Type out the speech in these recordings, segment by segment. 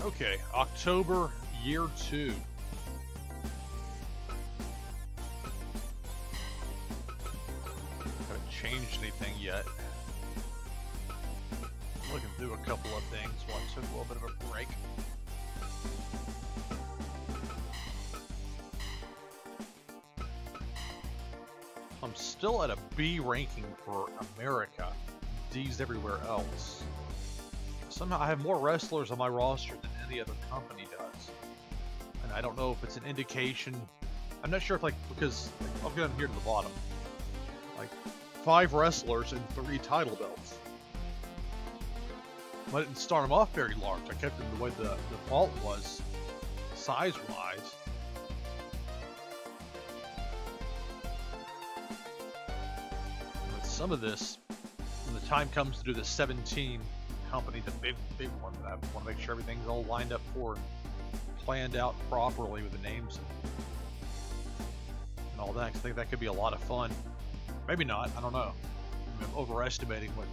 Okay, October, year 2. Haven't changed anything yet. Looking through a couple of things while I took a little bit of a break. I'm still at a B ranking for America. D's everywhere else. Somehow I have more wrestlers on my roster than any other company does. And I don't know if it's an indication. I'm not sure if, like, because I'll get down here to the bottom. Like, 5 wrestlers and 3 title belts. I didn't start them off very large. I kept them the way the default was, size-wise. With some of this, when the time comes to do the 17 company, the big one that I want to make sure everything's all lined up for and planned out properly with the names and all that. I think that could be a lot of fun. Maybe not. I don't know. I'm overestimating what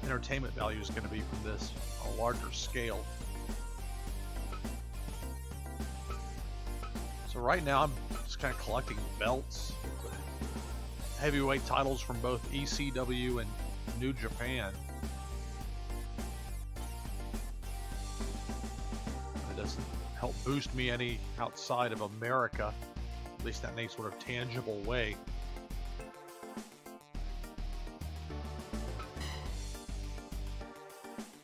entertainment value is going to be from this on a larger scale. So right now I'm just kind of collecting belts, heavyweight titles from both ECW and New Japan. It doesn't help boost me any outside of America, at least not in any sort of tangible way.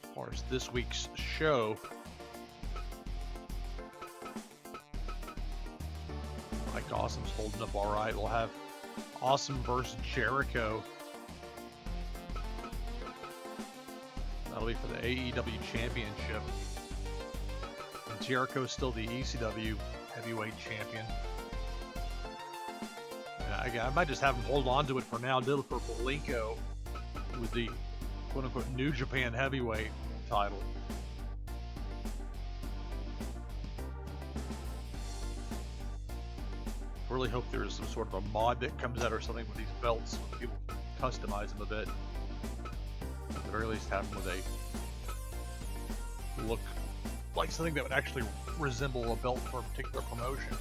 As far as this week's show, Mike Awesome's holding up all right. We'll have Awesome versus Jericho. That'll be for the AEW Championship. And Jericho's still the ECW Heavyweight Champion. And I might just have him hold on to it for now. Did it for Malenko with the quote-unquote New Japan Heavyweight title. Really hope there's some sort of a mod that comes out or something with these belts, so people can customize them a bit. At the very least, have them with a look like something that would actually resemble a belt for a particular promotion.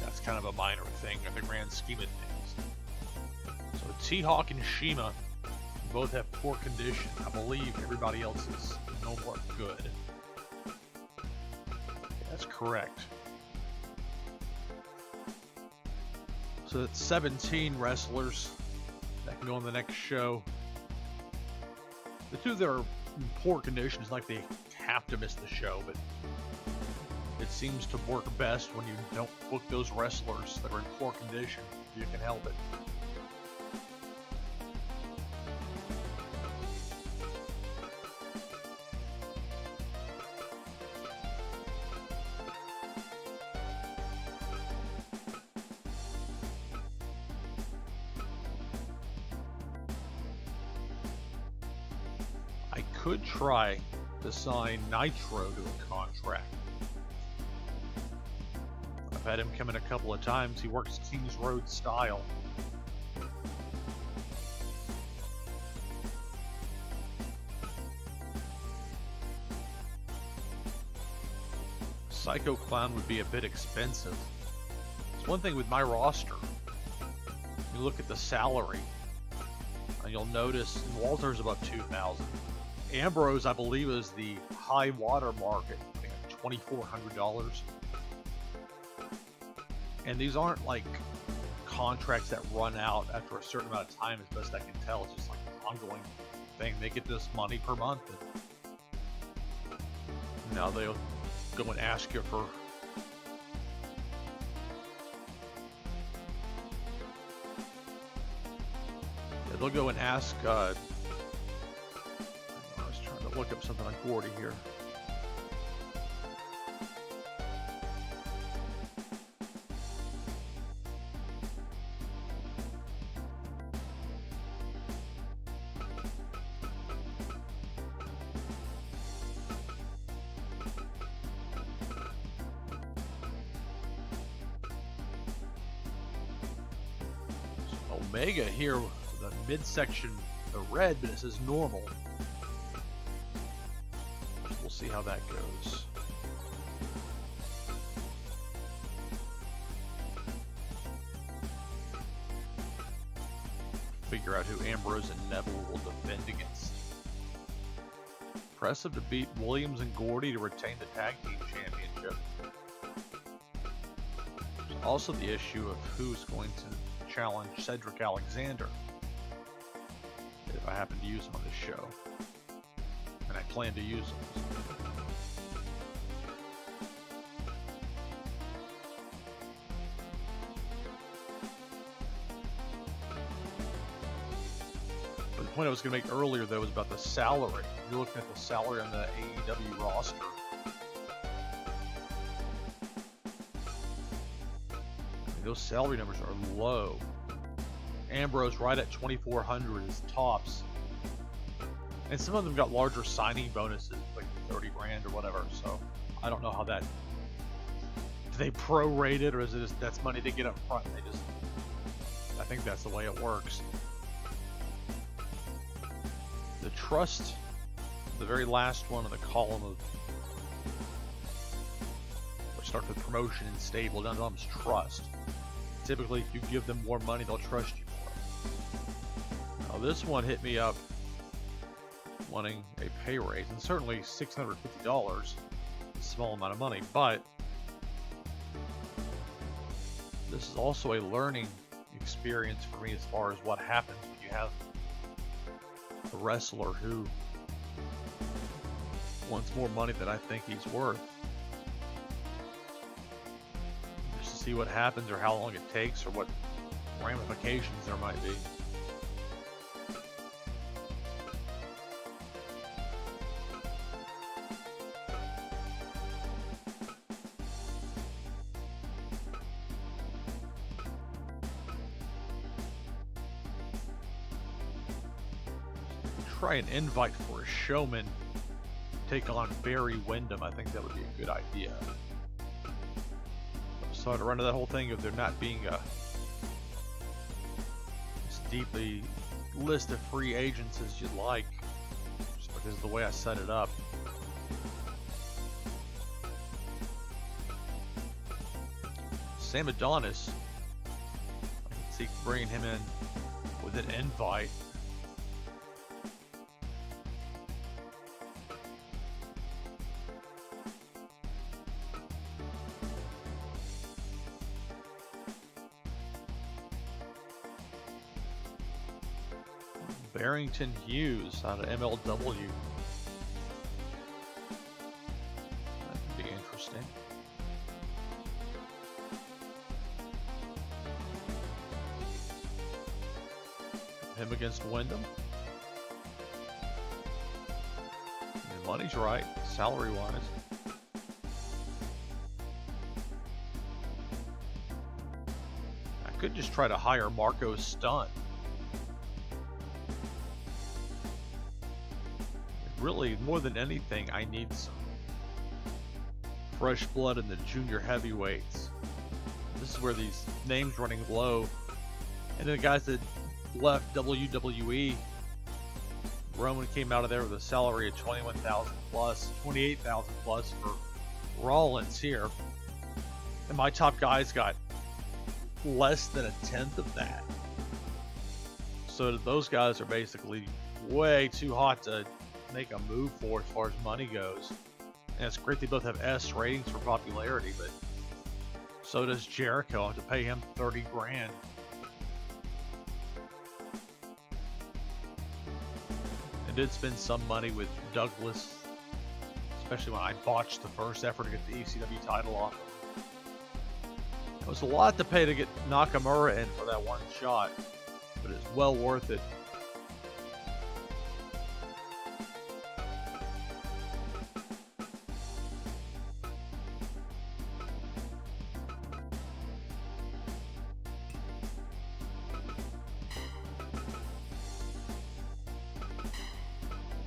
That's kind of a minor thing in the grand scheme of things. So T-Hawk and Shima both have poor condition. I believe everybody else is no more good. That's correct. So that's 17 wrestlers that can go on the next show. The two that are in poor condition is like they have to miss the show, but it seems to work best when you don't book those wrestlers that are in poor condition if you can help it. Could try to sign Nitro to a contract. I've had him come in a couple of times. He works Kings Road style. Psycho Clown would be a bit expensive. It's one thing with my roster. You look at the salary, and you'll notice Walter's about $2,000. Ambrose, I believe, is the high water mark at $2,400. And these aren't like contracts that run out after a certain amount of time, as best I can tell. It's just like an ongoing thing. They get this money per month. And now they'll go and ask you for they'll go and ask look up something on Gordy here. So Omega here, the midsection, the red, but it says normal. see how that goes. Figure out who Ambrose and Neville will defend against. Impressive to beat Williams and Gordy to retain the tag team championship. There's also the issue of who's going to challenge Cedric Alexander if I happen to use him on this show, and I plan to use him. But the point I was going to make earlier, though, was about the salary. You're looking at the salary on the AEW roster. I mean, those salary numbers are low. Ambrose right at 2,400 is tops. And some of them got larger signing bonuses, like 30 grand or whatever. So I don't know how that, do they prorate it, or is it just that's money they get up front? I think that's the way it works. The trust, the very last one in the column of, which starts with promotion and stable, down to them is trust. Typically, if you give them more money, they'll trust you more. Now, this one hit me up wanting a pay raise, and certainly $650 is a small amount of money, but this is also a learning experience for me as far as what happens when you have a wrestler who wants more money than I think he's worth. Just to see what happens, or how long it takes, or what ramifications there might be. Try an invite for a showman take on Barry Windham. I think that would be a good idea. So to run to that whole thing of there not being a as deeply list of free agents as you'd like, just because of the way I set it up. Sam Adonis, I can see bringing him in with an invite. Barrington Hughes out of MLW. That could be interesting. Him against Wyndham. The money's right, salary-wise. I could just try to hire Marco Stunt. Really, more than anything, I need some fresh blood in the junior heavyweights. This is where these names running low, and then the guys that left WWE, Roman came out of there with a salary of 21,000 plus, 28,000 plus for Rollins here, and my top guys got less than a tenth of that. So those guys are basically way too hot to make a move for as far as money goes. And it's great they both have S ratings for popularity, but so does Jericho. I have to pay him 30 grand. I did spend some money with Douglas, especially when I botched the first effort to get the ECW title off him. It was a lot to pay to get Nakamura in for that one shot, but it's well worth it.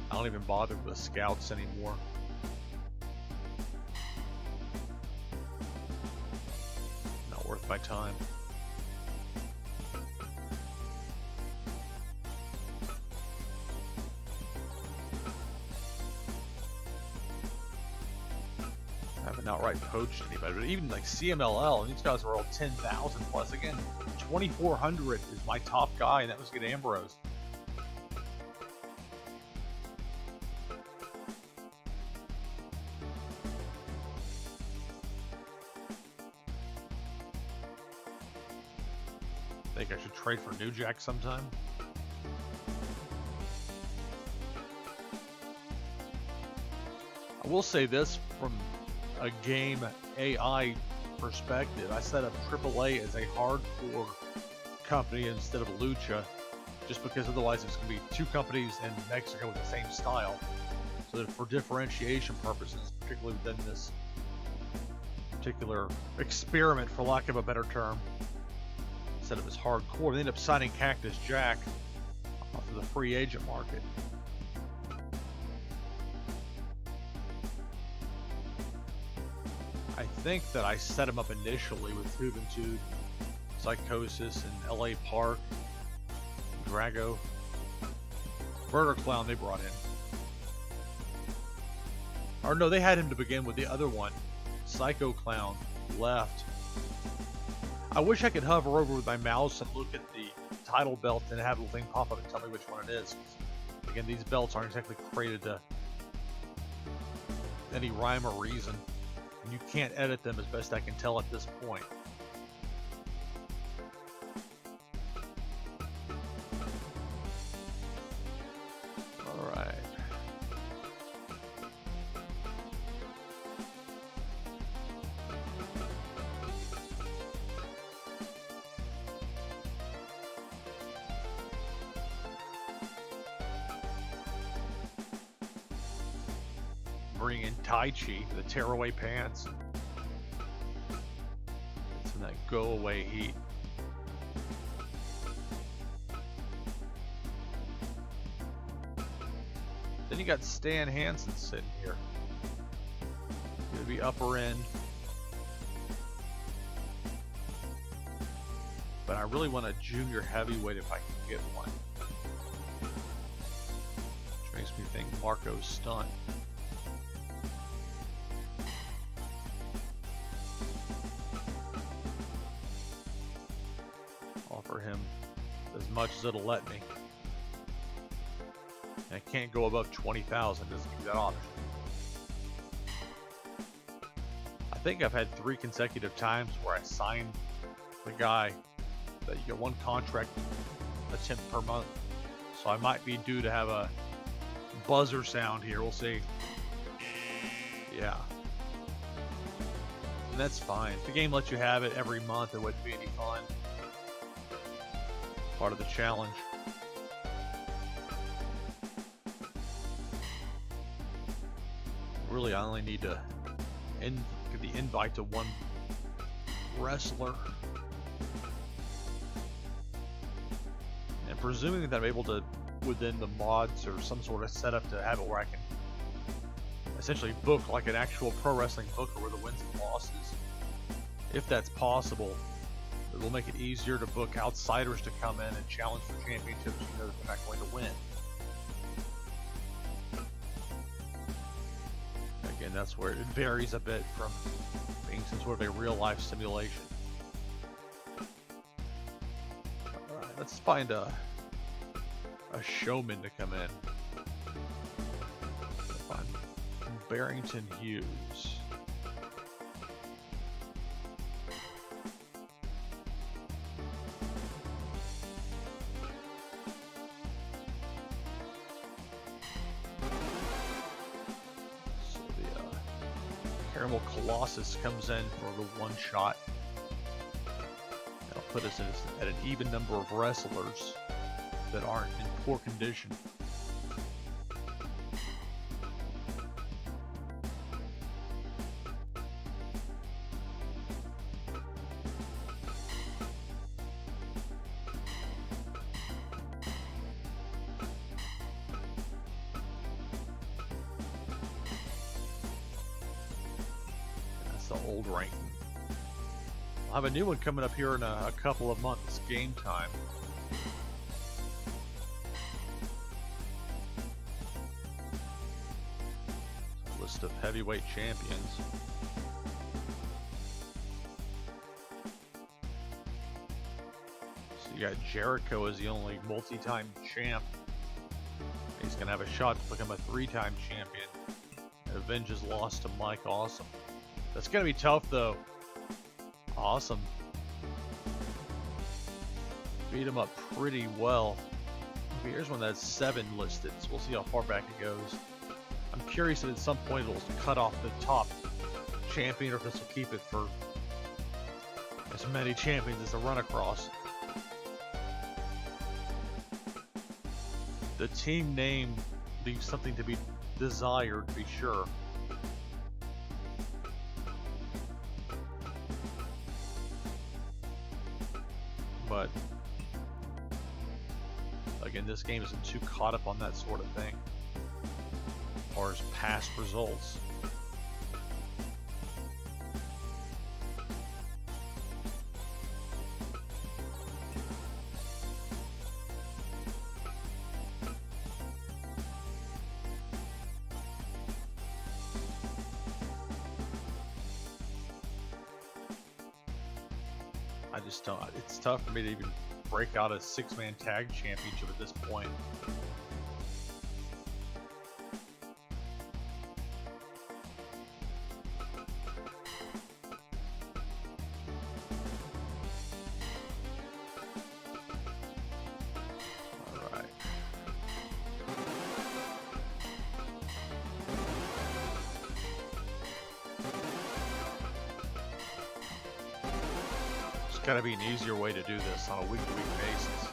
I don't even bother with the scouts anymore. Not worth my time. and outright poached anybody. But even like CMLL, and these guys are all 10,000 plus. Again, 2,400 is my top guy, and that was good Ambrose. Think I should trade for New Jack sometime? I will say this from a game AI perspective. I set up AAA as a hardcore company instead of Lucha, just because otherwise it's going to be two companies in Mexico with the same style. So that for differentiation purposes, particularly within this particular experiment, for lack of a better term, set up as hardcore. They ended up signing Cactus Jack off of the free agent market. I think that I set him up initially with Juventud, Psychosis, and LA Park, Drago. Murder Clown they brought in. Or no, they had him to begin with. The other one, Psycho Clown, left. I wish I could hover over with my mouse and look at the title belt and have the thing pop up and tell me which one it is. Again, these belts aren't exactly created to any rhyme or reason. And you can't edit them as best I can tell at this point. Alright. Bring in Tai Chi, the tearaway pants. It's in that go away heat. Then you got Stan Hansen sitting here. Gonna be upper end. But I really want a junior heavyweight if I can get one. Which makes me think Marco Stunt. Offer him as much as it'll let me. And I can't go above 20,000. Doesn't give me that option. I think I've had 3 consecutive times where I signed the guy that you get 1 contract attempt per month. So I might be due to have a buzzer sound here. We'll see. Yeah. And that's fine. If the game lets you have it every month, it wouldn't be any fun. Part of the challenge. Really, I only need to get the invite to 1 wrestler. And presuming that I'm able to, within the mods or some sort of setup, to have it where I can essentially book like an actual pro wrestling booker with the wins and losses. If that's possible, it will make it easier to book outsiders to come in and challenge for championships you know that they're not going to win. Again, that's where it varies a bit from being some sort of a real-life simulation. Alright, let's find a showman to come in. Let's find Barrington Hughes. Caramel Colossus comes in for the 1 shot. That'll put us at an even number of wrestlers that aren't in poor condition. Old ranking. I'll have a new one coming up here in a couple of months. Game Time. List of heavyweight champions. got Jericho as the only multi-time champ. He's going to have a shot to become a 3-time champion and avenge his loss to Mike Awesome. That's going to be tough, though. Awesome. Beat him up pretty well. Okay, here's one that's 7 listed, so we'll see how far back it goes. I'm curious if at some point it'll cut off the top champion or if this will keep it for as many champions as I run across. The team name leaves something to be desired, to be sure. But again, this game isn't too caught up on that sort of thing as far as past results. I just don't, it's tough for me to even break out a 6-man tag championship at this point. Alright. There's gotta be an easier way to do this on a week-to-week basis.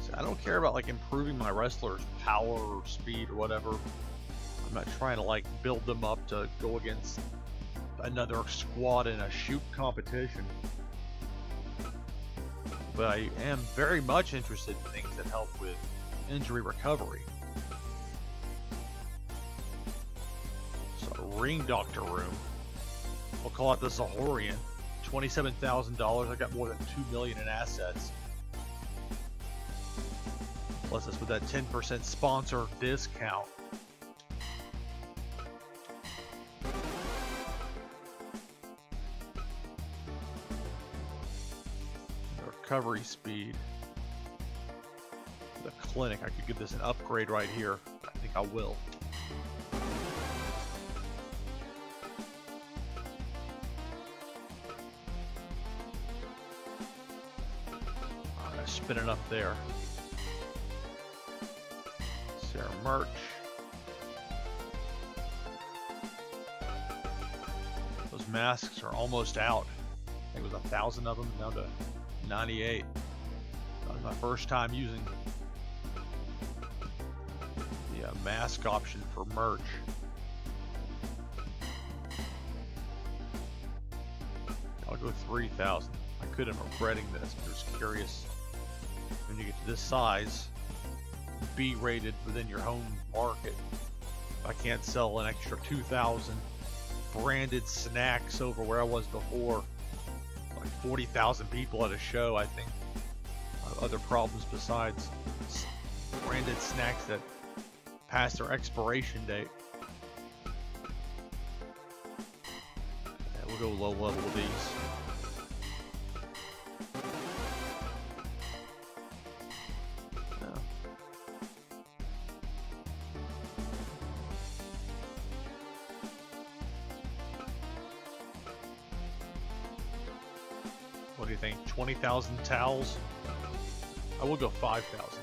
So I don't care about like improving my wrestlers' power or speed or whatever. I'm not trying to like build them up to go against another squad in a shoot competition. But I am very much interested in things that help with injury recovery. Ring doctor room. We'll call it the Zahorian. $27,000. I got more than $2 million in assets. Plus this with that 10% sponsor discount. The recovery speed. The clinic. I could give this an upgrade right here. I think I will. Spin enough there. Sarah merch. Those masks are almost out. I think it was 1,000 of them down to 98. That was my first time using the mask option for merch. I'll go 3,000. I could end up regretting this, but I was curious. When you get to this size, B rated within your home market, I can't sell an extra 2,000 branded snacks over where I was before. Like 40,000 people at a show, I think. Other problems besides branded snacks that pass their expiration date. Yeah, we'll go low level with these. What do you think? 20,000 towels? I will go 5,000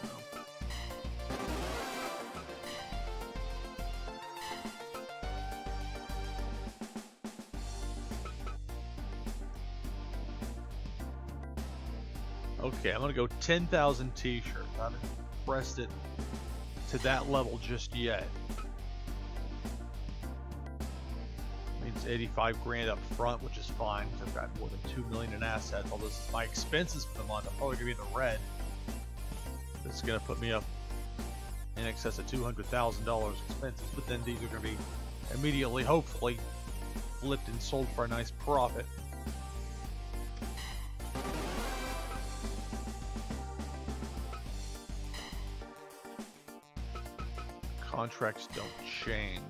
though. Okay, I'm gonna go 10,000 t-shirts. I haven't pressed it to that level just yet. Means 85 grand up front, which is fine because I've got more than 2 million in assets. Although this is my expenses for the month, I'm probably gonna be in the red. This is gonna put me up in excess of $200,000 expenses, but then these are gonna be immediately, hopefully, flipped and sold for a nice profit. Contracts don't change.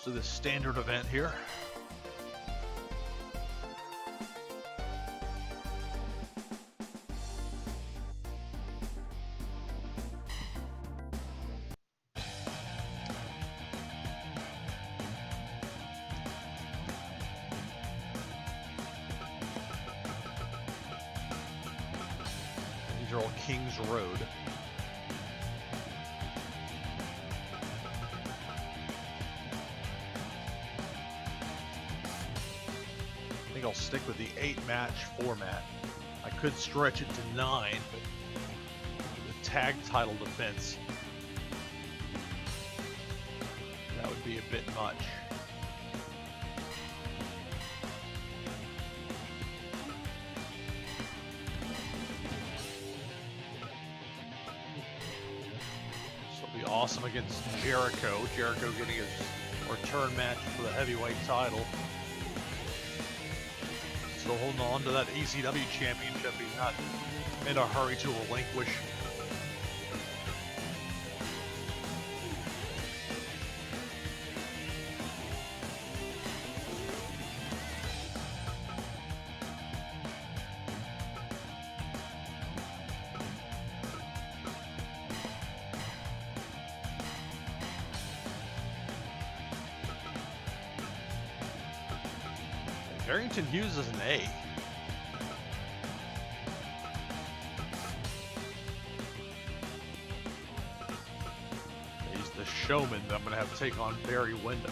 So the standard event here. These are all Kings Road. I think I'll stick with the 8-match format. I could stretch it to 9, but the tag title defense, that would be a bit much. This will be awesome against Jericho. Jericho getting his return match for the heavyweight title. Still holding on to that AEW championship. He's not in a hurry to relinquish. Barrington Hughes is an A. He's the showman that I'm going to have to take on Barry Windham.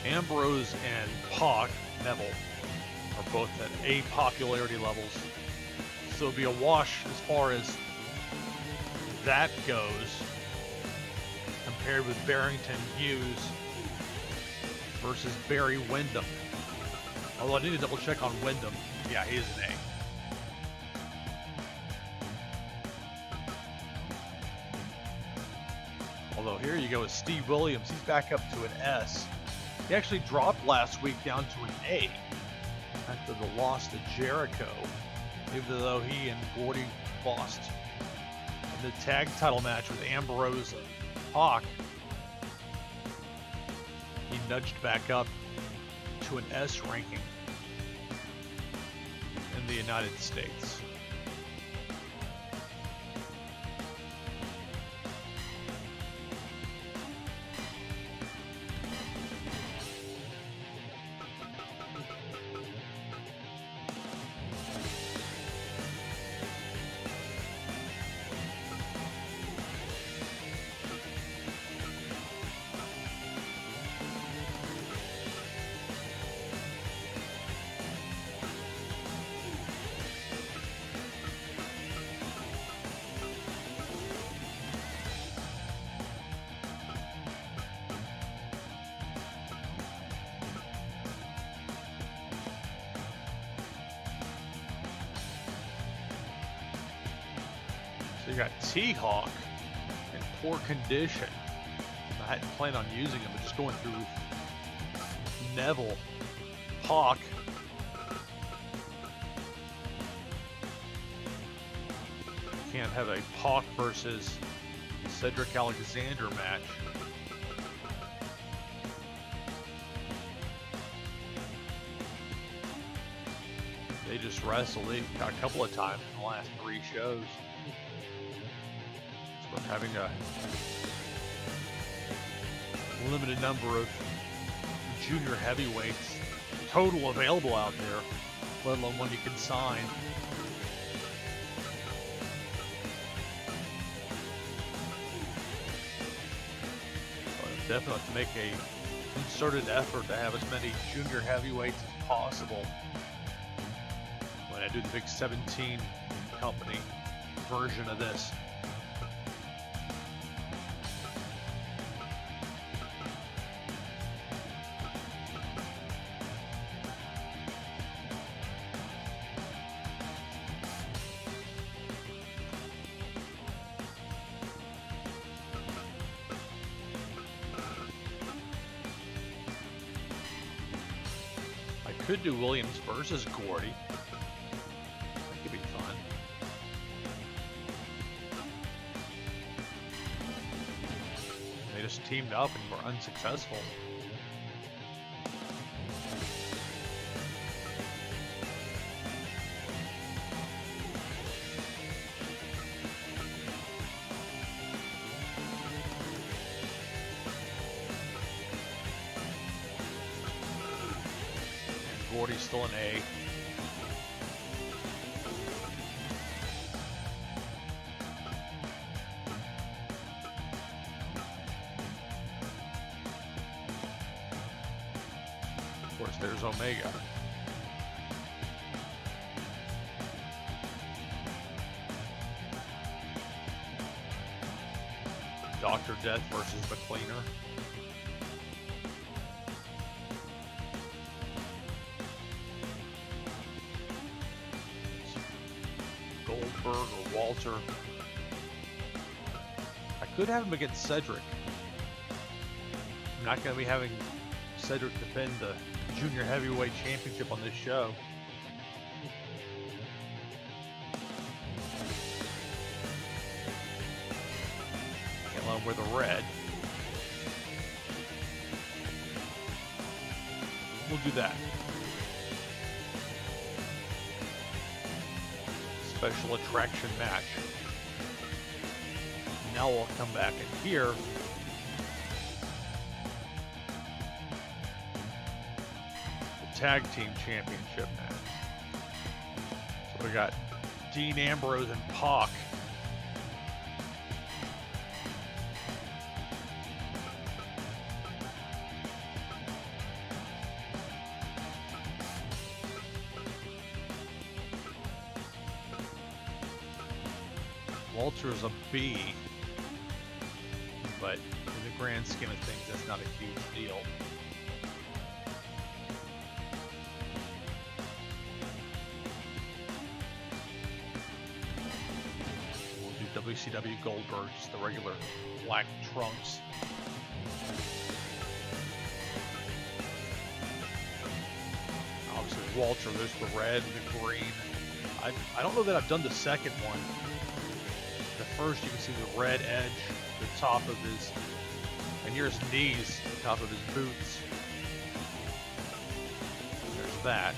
Ambrose and Pac, Neville, are both at A popularity levels. So it'll be a wash as far as that goes compared with Barrington Hughes versus Barry Windham. Although I need to double check on Windham. Yeah, he is an A. Although here you go with Steve Williams. He's back up to an S. He actually dropped last week down to an A after the loss to Jericho, even though he and Gordy lost in the tag title match with Ambrose and Pac. He nudged back up to an S ranking in the United States. So you got T-Hawk in poor condition. I hadn't planned on using him, but just going through Neville, Pac. Can't have a Pac versus Cedric Alexander match. They just wrestled a couple of times in the last 3 shows. So we're having a limited number of junior heavyweights total available out there, let alone one you can sign. But definitely have to make a concerted effort to have as many junior heavyweights as possible when I do the big 17 company version of this. Could do Williams versus Gordy. That could be fun. They just teamed up and were unsuccessful. Gordy's still an A. Of course, there's Omega. Dr. Death versus the Cleaner. Goldberg or Walter. I could have him against Cedric. I'm not going to be having Cedric defend the Junior Heavyweight Championship on this show. Can't let him wear the red. We'll do that. Special attraction match. Now we'll come back in here. The Tag Team Championship match. So we got Dean Ambrose and Pac. Walter's a B, but in the grand scheme of things, that's not a huge deal. We'll do WCW Goldberg, just the regular black trunks. Obviously Walter, there's the red, the green. I don't know that I've done the second one. The first, you can see the red edge, the top of his, and here's knees, the top of his boots. There's that.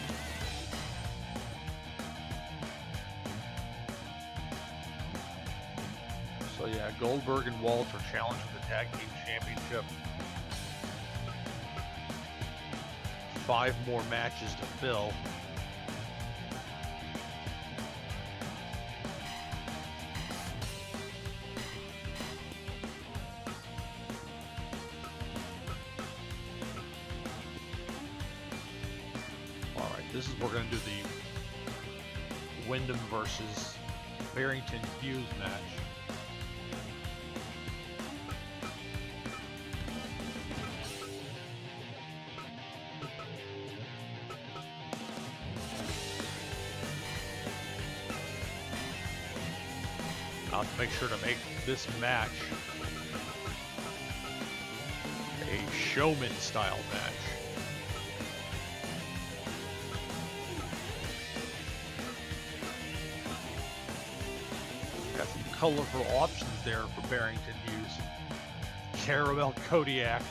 So yeah, Goldberg and Walter challenge for the Tag Team Championship. 5 more matches to fill. This is we're going to do the Wyndham versus Barrington Hughes match. I'll have to make sure to make this match a showman style match. Got some colorful options there for Barrington Hughes. Caramel Kodiak.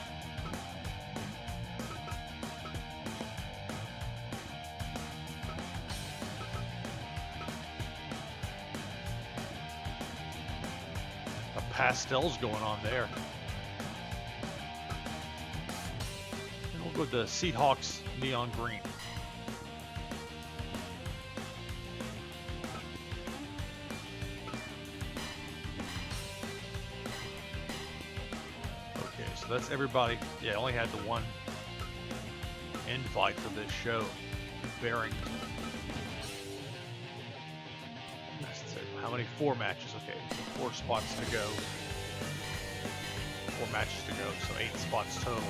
The pastels going on there. And we'll go with the Seahawks neon green. So that's everybody. Yeah, I only had the one invite for this show. Barrington. That's it. How many? 4 matches. Okay, so 4 spots to go. 4 matches to go, so 8 spots total.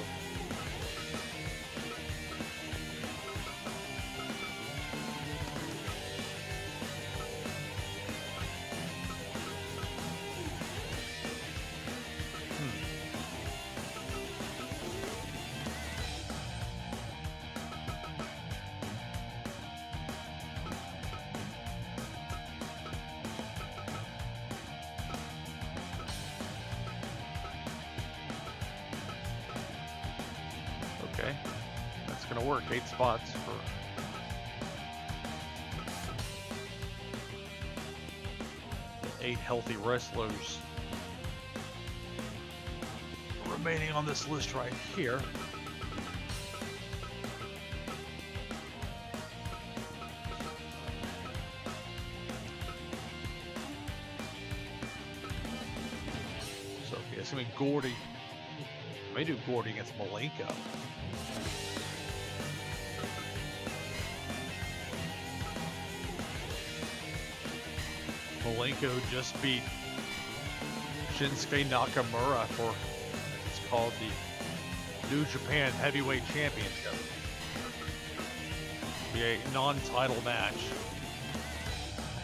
gonna work. 8 spots for the 8 healthy wrestlers remaining on this list right here. So okay, it's gonna be Gordy. I may do Gordy against Malenko. Malenko just beat Shinsuke Nakamura for, it's called the New Japan Heavyweight Championship. It'll be a non-title match.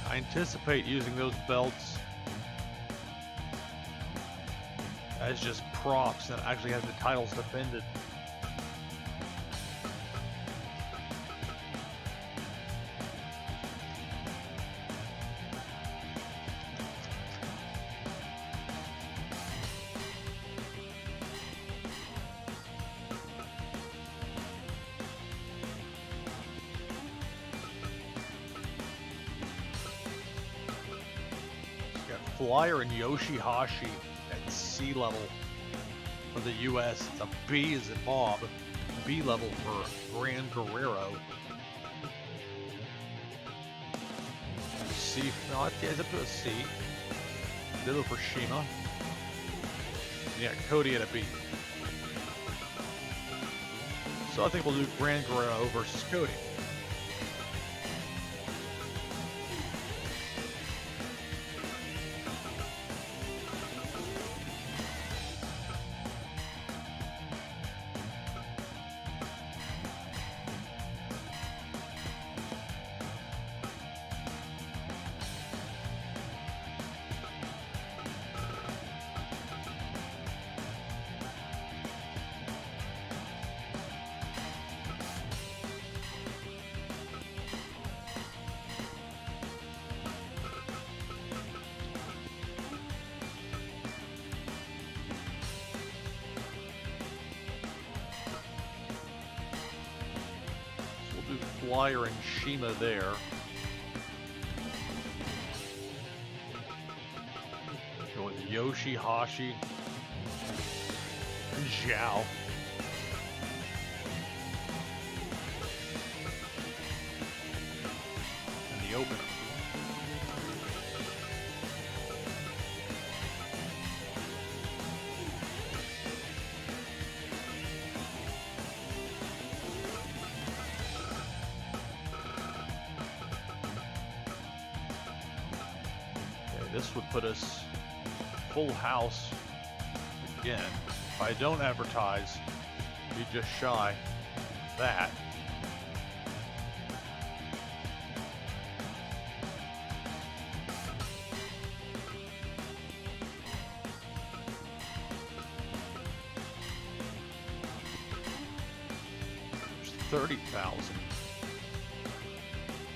I anticipate using those belts as just props and actually have the titles defended. Flyer and Yoshihashi at C level for the US. It's a B as in Bob. B level for Gran Guerrero. C, no, it's up to a C. Ditto for Shima. Yeah, Cody at a B. So I think we'll do Gran Guerrero versus Cody. Flyer and Shima there. Go with Yoshihashi and Zhao. In the open. This would put us full house again. If I don't advertise, be just shy of that. There's 30,000.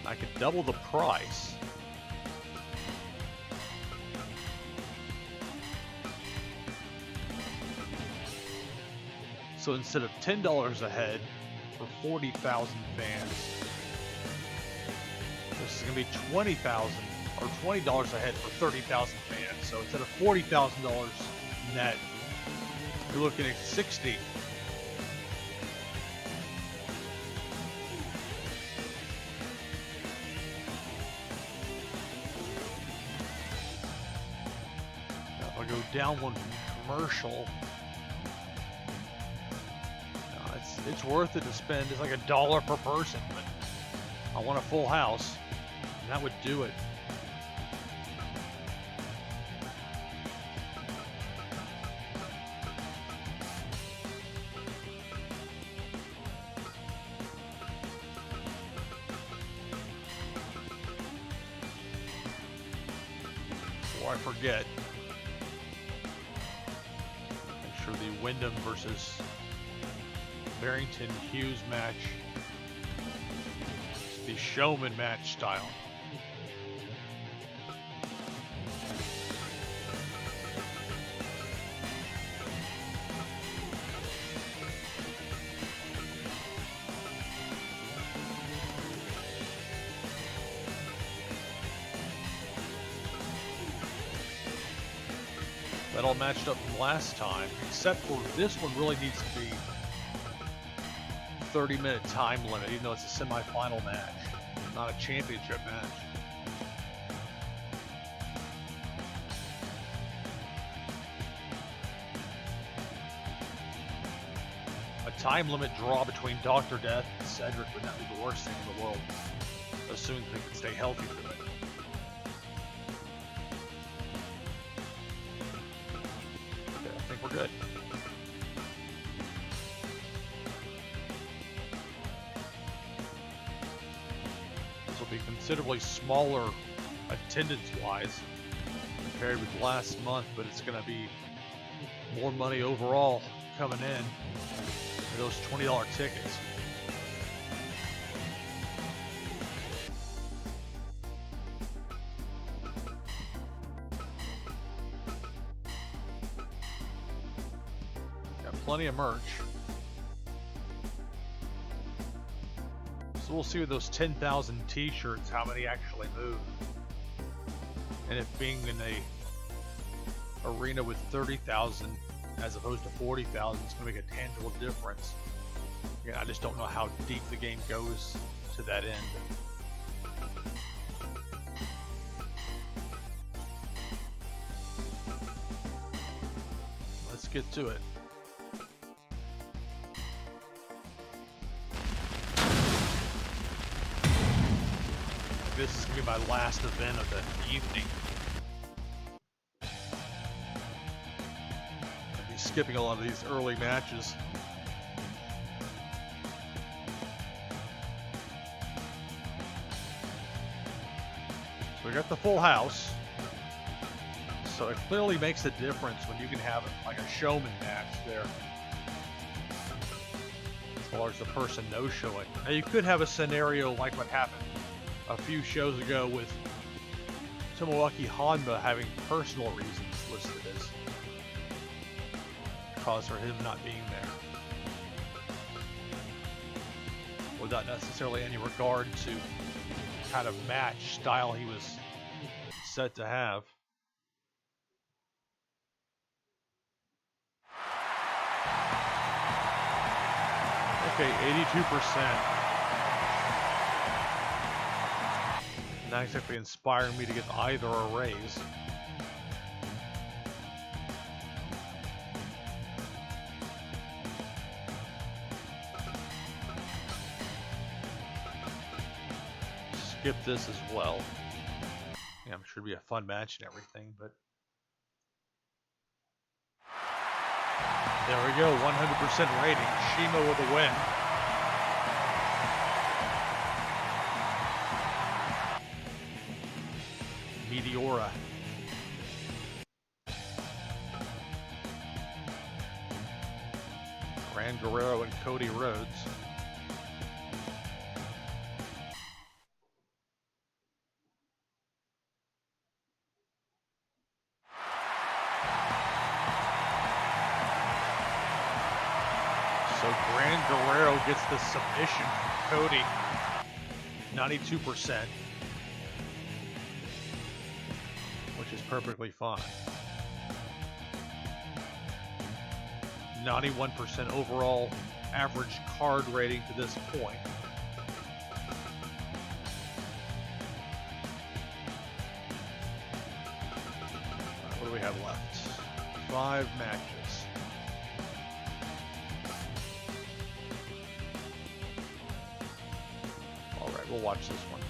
I could double the price. So instead of $10 a head for 40,000 fans, this is going to be 20,000 or $20 a head for 30,000 fans. So instead of $40,000 net, you're looking at 60. Now if I go down one commercial, it's worth it to spend. It's like $1 per person, but I want a full house, and that would do it. Before I forget, make sure the Wyndham versus Barrington Hughes match, it's the showman match style. That all matched up from last time, except for this one really needs to be 30-minute time limit, even though it's a semi-final match, not a championship match. A time limit draw between Dr. Death and Cedric would not be the worst thing in the world, assuming they can stay healthy for it. Okay, I think we're good. This will be considerably smaller attendance-wise compared with last month, but it's going to be more money overall coming in for those $20 tickets. Got plenty of merch. So we'll see with those 10,000 t-shirts how many actually move. And if being in a arena with 30,000 as opposed to 40,000 is going to make a tangible difference. Again, I just don't know how deep the game goes to that end. Let's get to it. This is going to be my last event of the evening. I'll be skipping a lot of these early matches. So we got the full house. So it clearly makes a difference when you can have like a showman match there. As far as the person no-showing. Now you could have a scenario like what happened a few shows ago with Tomoaki Honda having personal reasons listed as cause for him not being there, without necessarily any regard to kind of match style he was set to have. Okay, 82%. Not exactly inspiring me to get either a raise. Skip this as well. Yeah, I'm sure it'll be a fun match and everything, but there we go, 100% rating. Shima with a win. Meteora. Gran Guerrero and Cody Rhodes. So Gran Guerrero gets the submission from Cody. 92%. Which is perfectly fine. 91% overall average card rating to this point. What do we have left? 5 matches. Alright, we'll watch this one.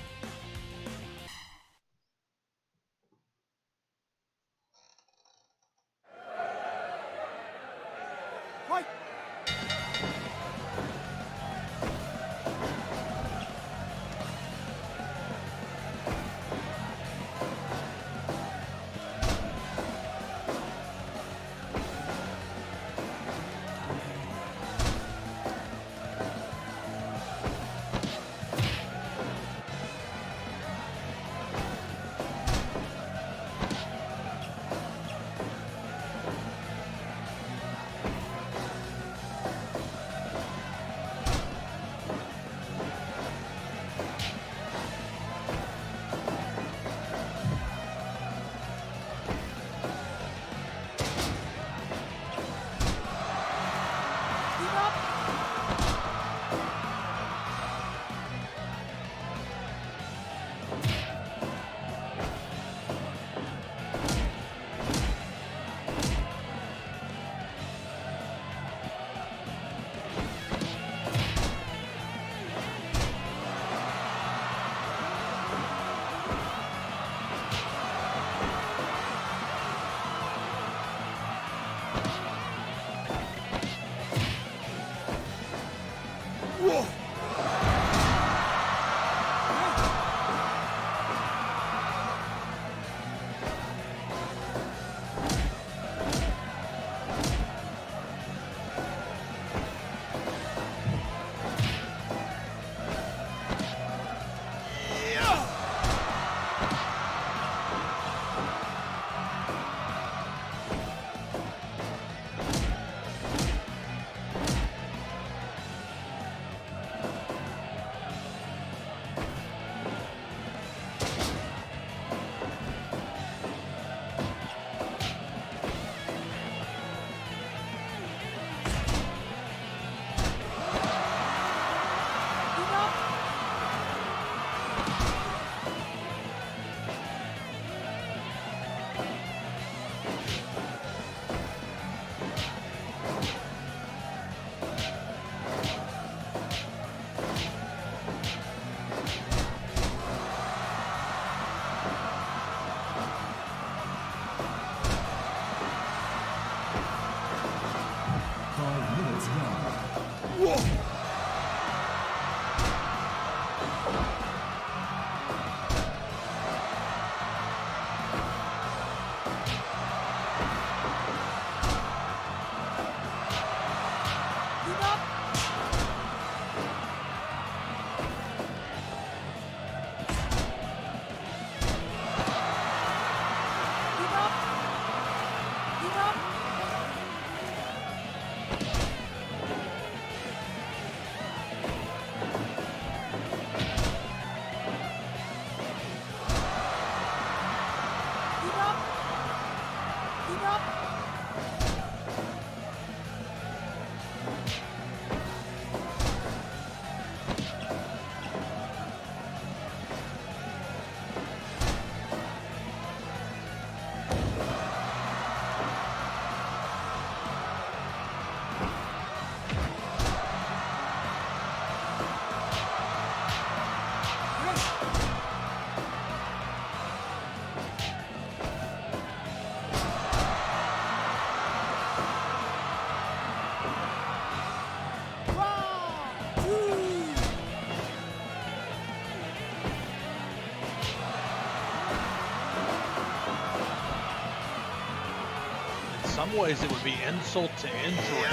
In some ways, it would be insult to injury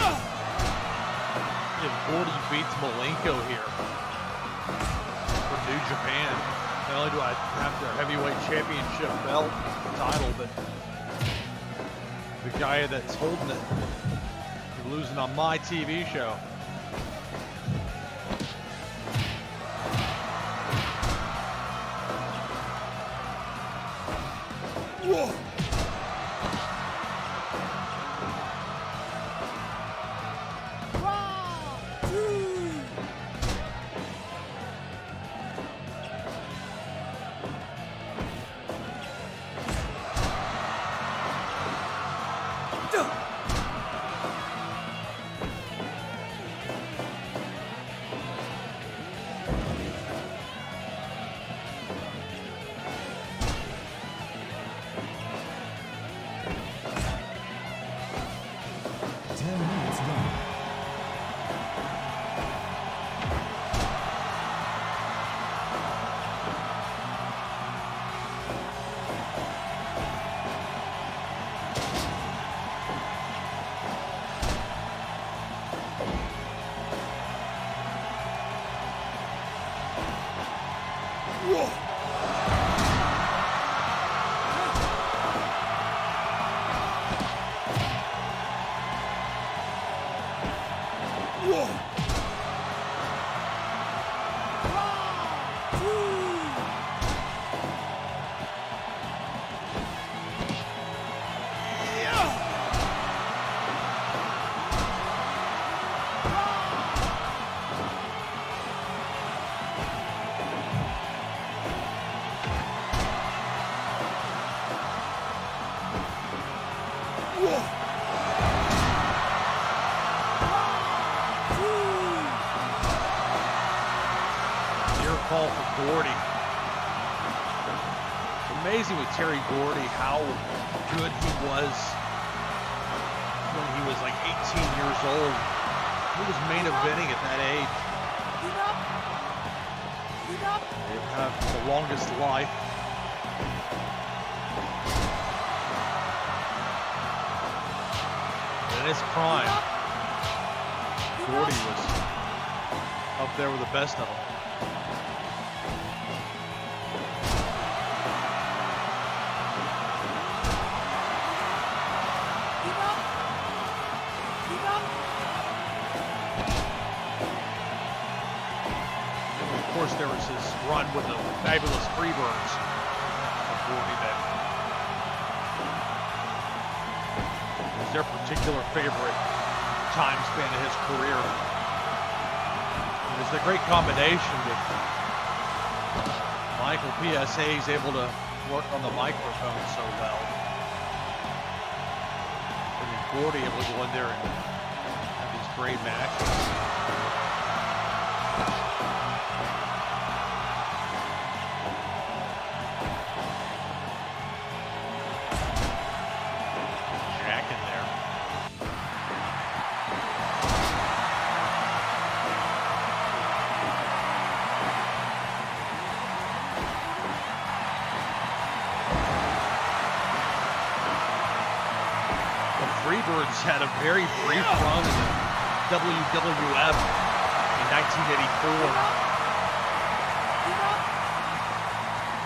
if Gordy beats Malenko here for New Japan. Not only do I have their heavyweight championship belt title, but the guy that's holding it is losing on my TV show. Whoa! Call for Gordy. It's amazing with Terry Gordy how good he was when he was like 18 years old. He was main eventing at that age. He didn't have the longest life. And in his prime, Gordy was up there with the best of them. Of course, there was his run with the fabulous Freebirds of Gordy that was their particular favorite time span of his career. It was a great combination with Michael PSA. He's able to work on the microphone so well. 40 able to go in there and have these great matches. Freebirds had a very brief run in the WWF in 1984.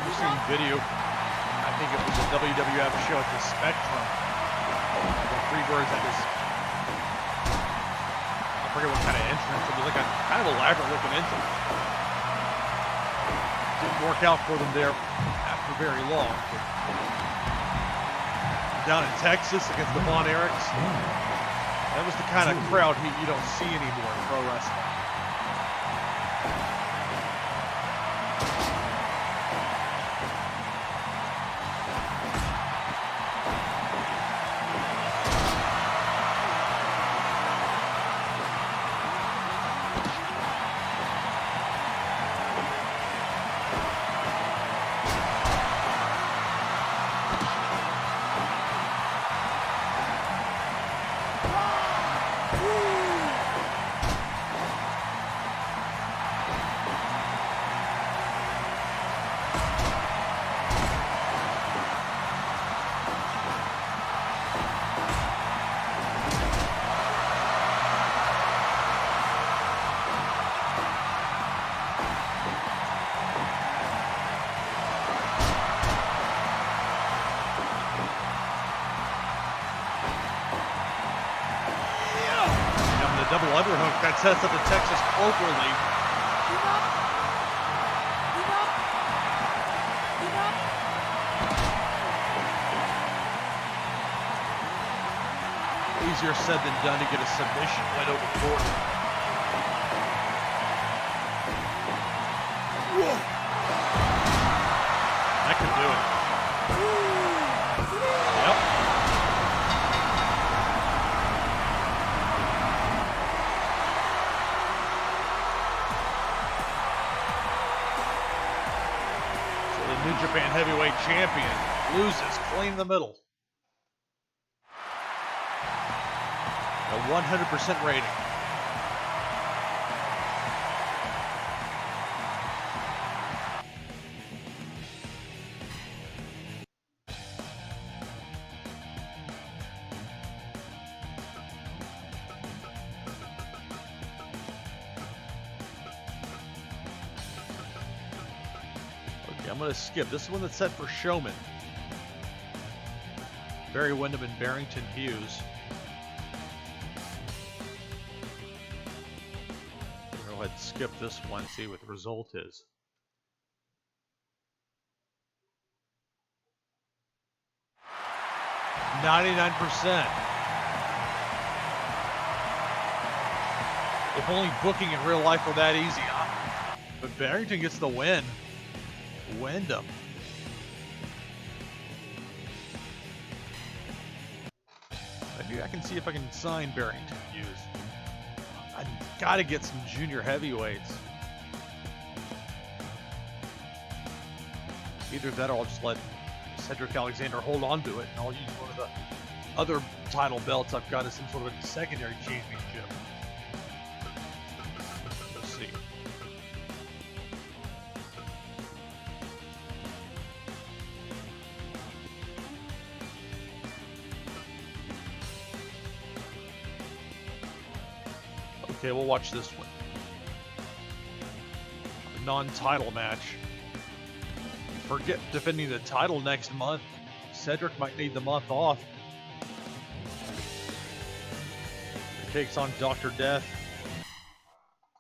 I've seen video, I think it was a WWF show at the Spectrum. The Freebirds had this, I forget what kind of entrance, it was like a kind of elaborate looking entrance. Didn't work out for them there after very long. Down in Texas against the Von Erichs. That was the kind of crowd you don't see anymore in pro wrestling. Double underhook that sets up the Texas Clover League. Easier said than done to get a submission win over Gordon. That could do it. Yep. New Japan Heavyweight Champion loses clean in the middle. A 100% rating. I'm going to skip. This is one that's set for Showman. Barry Windham and Barrington Hughes. Go ahead and skip this one, see what the result is. %. If only booking in real life were that easy, huh? But Barrington gets the win. Wyndham. Maybe I can see if I can sign Barrington Hughes. I gotta get some junior heavyweights. Either that or I'll just let Cedric Alexander hold on to it and I'll use one of the other title belts I've got as some sort of a secondary championship. Let's see. Okay, we'll watch this one. A non-title match. Forget defending the title next month. Cedric might need the month off. He takes on Dr. Death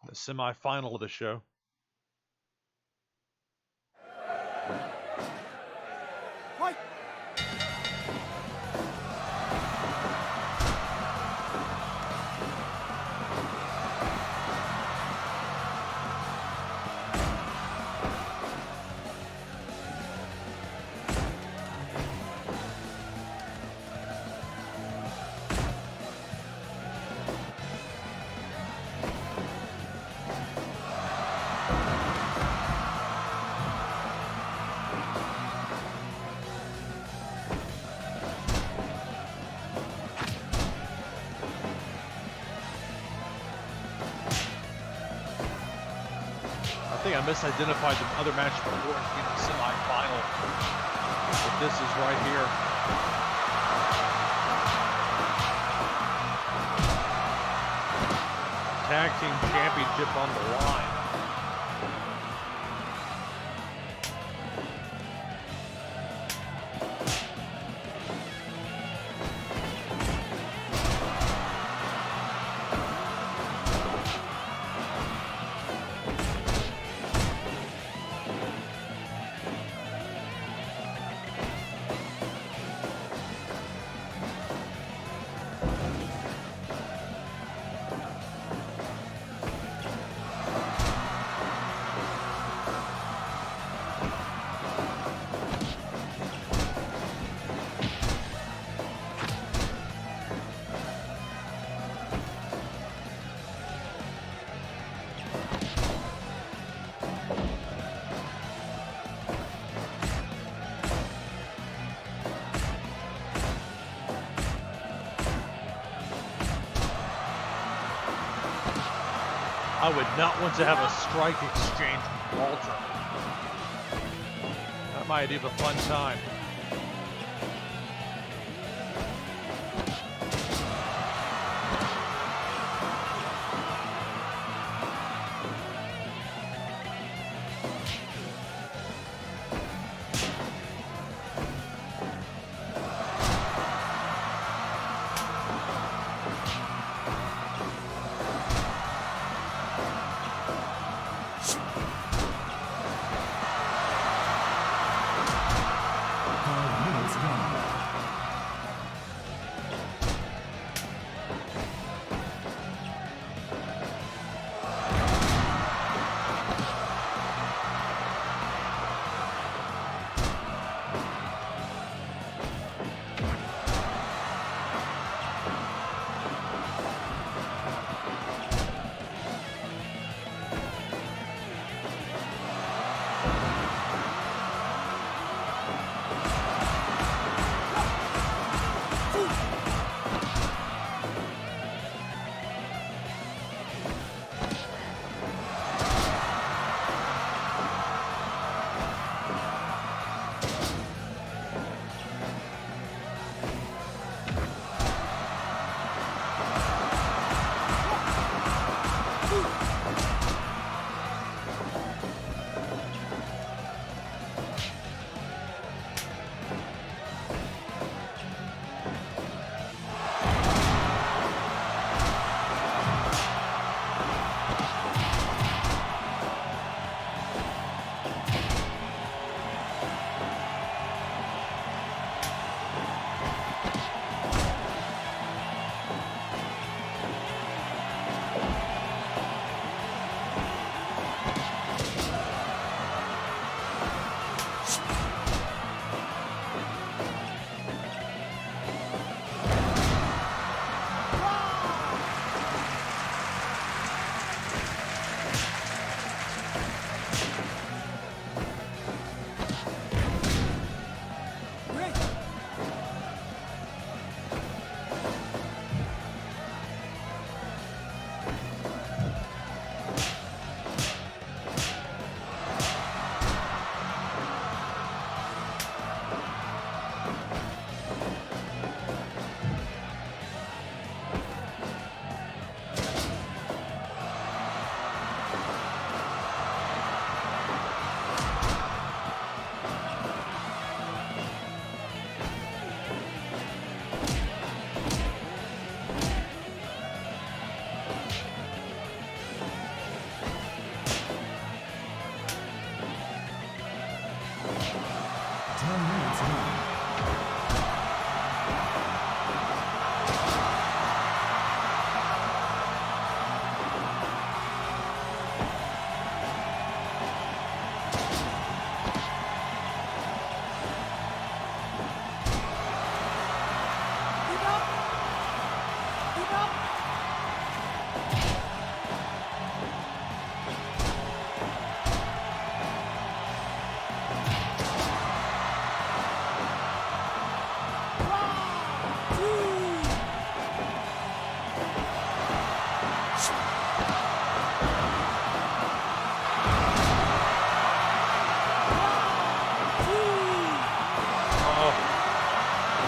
in the semi-final of the show. I misidentified the other match before as being the semi-final. But this is right here. Tag Team Championship on the line. I would not want to have a strike exchange with Walter. That might be a fun time.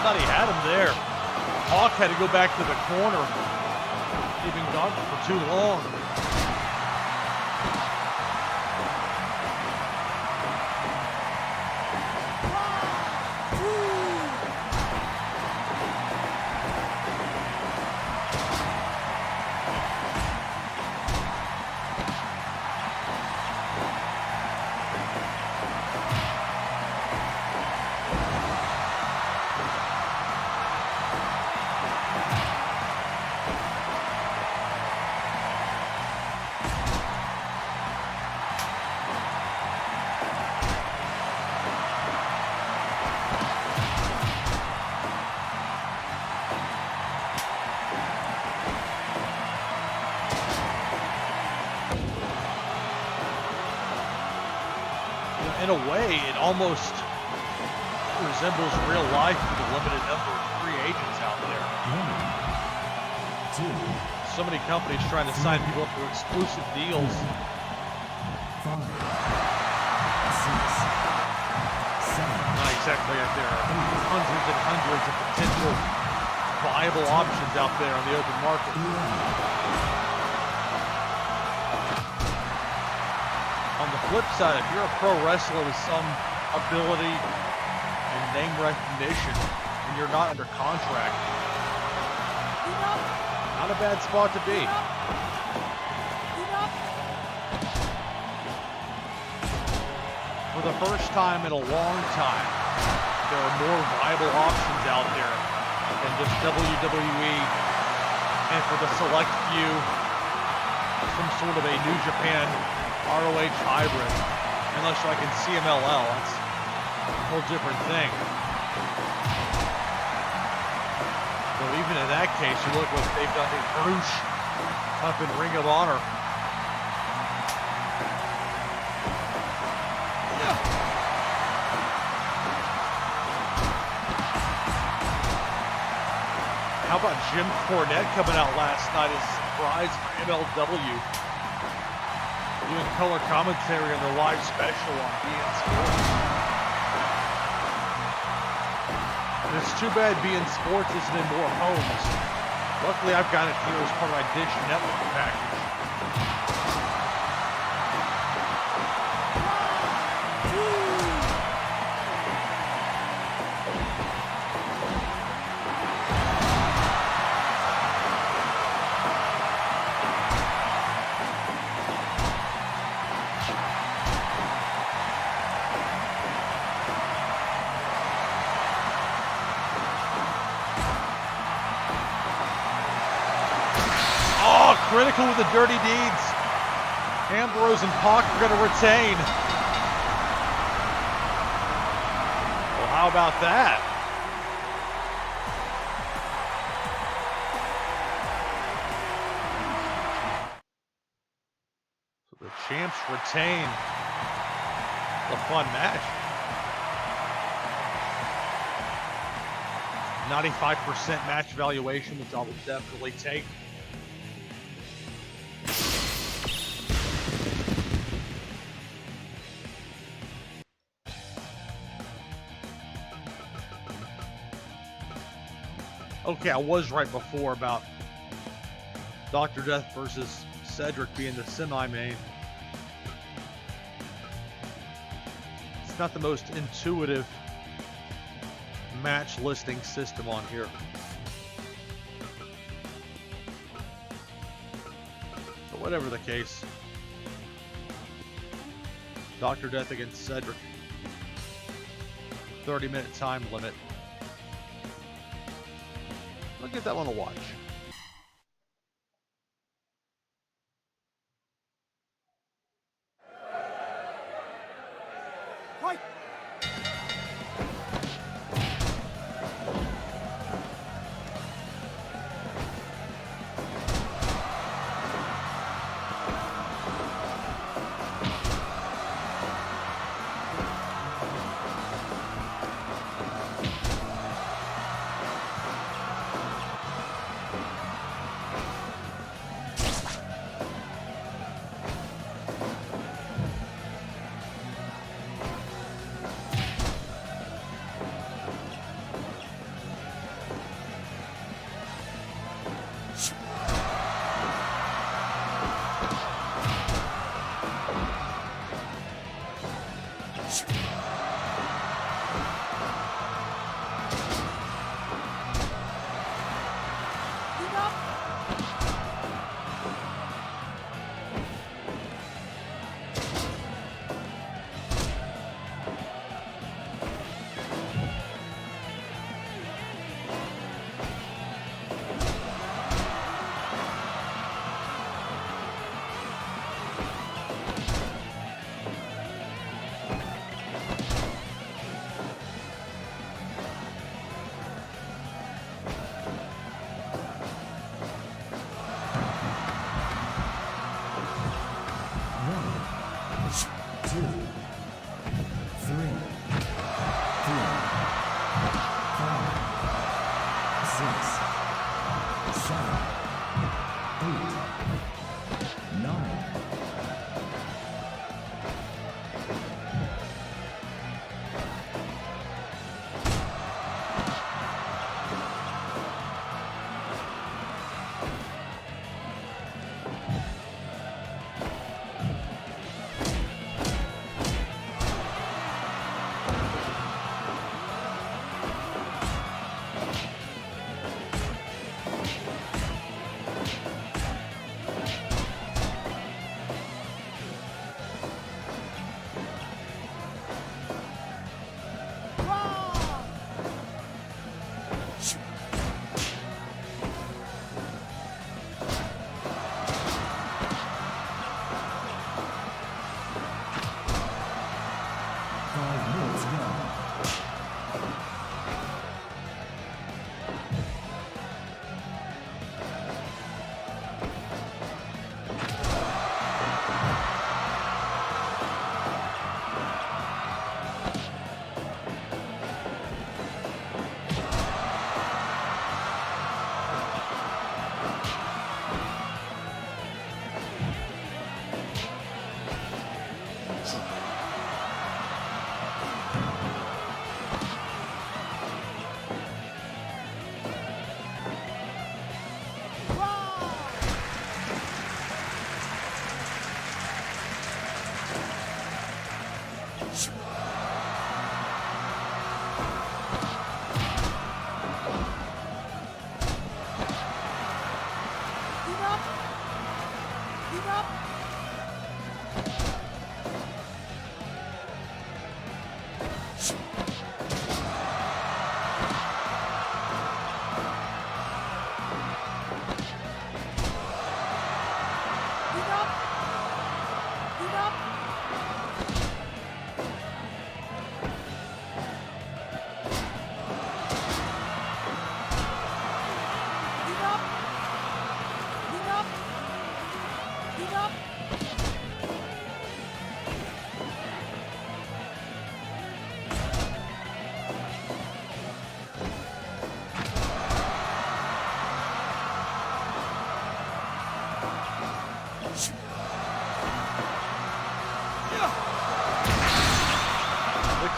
thought he had him there. Hawk had to go back to the corner. He'd been gone for too long. In a way, it almost resembles real life with a limited number of free agents out there. 1, 2, So many companies trying to sign people up for exclusive deals. 5, 6, 7. Not exactly like there are hundreds and hundreds of potential viable options out there on the open market. On the flip side, if you're a pro wrestler with some ability and name recognition and you're not under contract, not a bad spot to be. For the first time in a long time, there are more viable options out there than just WWE, and for the select few, some sort of a New Japan ROH hybrid, unless you're like in CMLL, that's a whole different thing. So even in that case, you look what they've done to Bruce up in Ring of Honor. How about Jim Cornette coming out last night as a surprise for MLW? Doing color commentary on their live special on beIN Sports. And it's too bad beIN Sports isn't in more homes. Luckily, I've got it here as part of my Dish Network package. Critical with the dirty deeds. Ambrose and Pac are going to retain. Well, how about that? So the champs retain the fun match. 95% match valuation, which I will definitely take. Okay, I was right before about Dr. Death versus Cedric being the semi-main. It's not the most intuitive match listing system on here. But whatever the case, Dr. Death against Cedric. 30-minute time limit. I'll give that one a watch. Right. 7, 8, 9.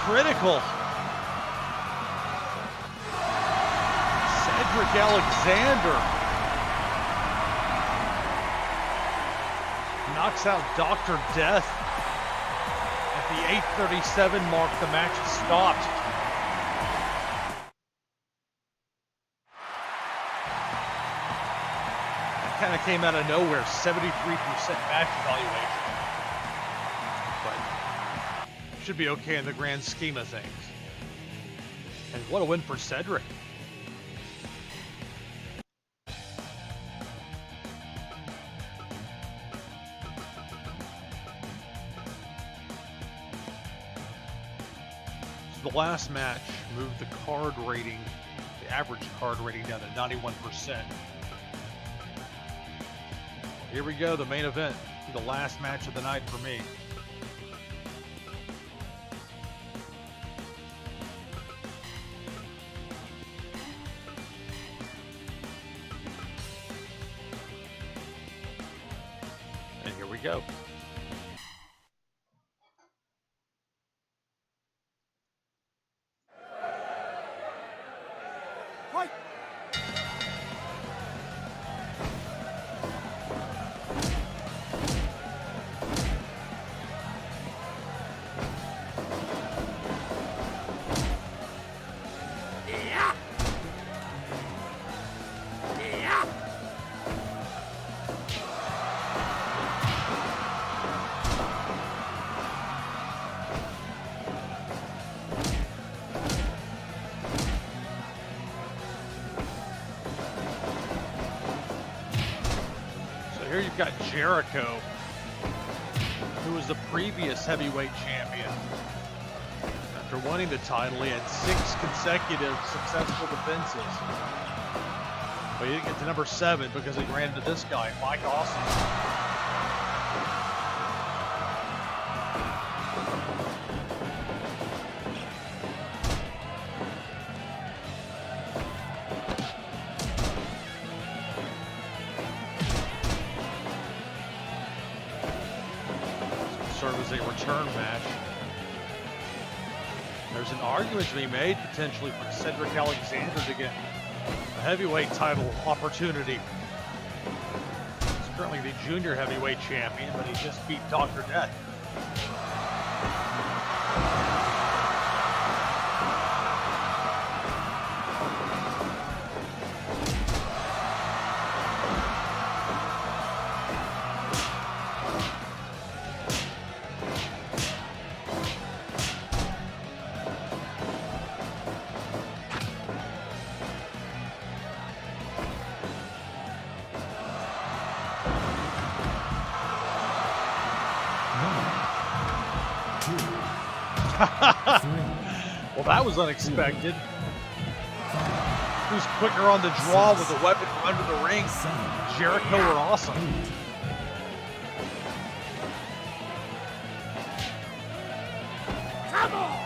Critical. Cedric Alexander knocks out Dr. Death. At the 8:37 mark, the match is stopped. That kind of came out of nowhere, 73% match evaluation. Should be okay in the grand scheme of things. And what a win for Cedric. So the last match moved the card rating, the average card rating down to 91%. Here we go, the main event, the last match of the night for me. Go. Fight! Here you've got Jericho, who was the previous heavyweight champion. After winning the title, he had 6 consecutive successful defenses. But he didn't get to number 7 because he ran into this guy, Mike Awesome. serve as a return match. There's an argument to be made potentially for Cedric Alexander to get a heavyweight title opportunity. He's currently the junior heavyweight champion, but he just beat Dr. Death. Well, that was unexpected. Who's quicker on the draw with a weapon from under the ring? Jericho or Awesome? Come on!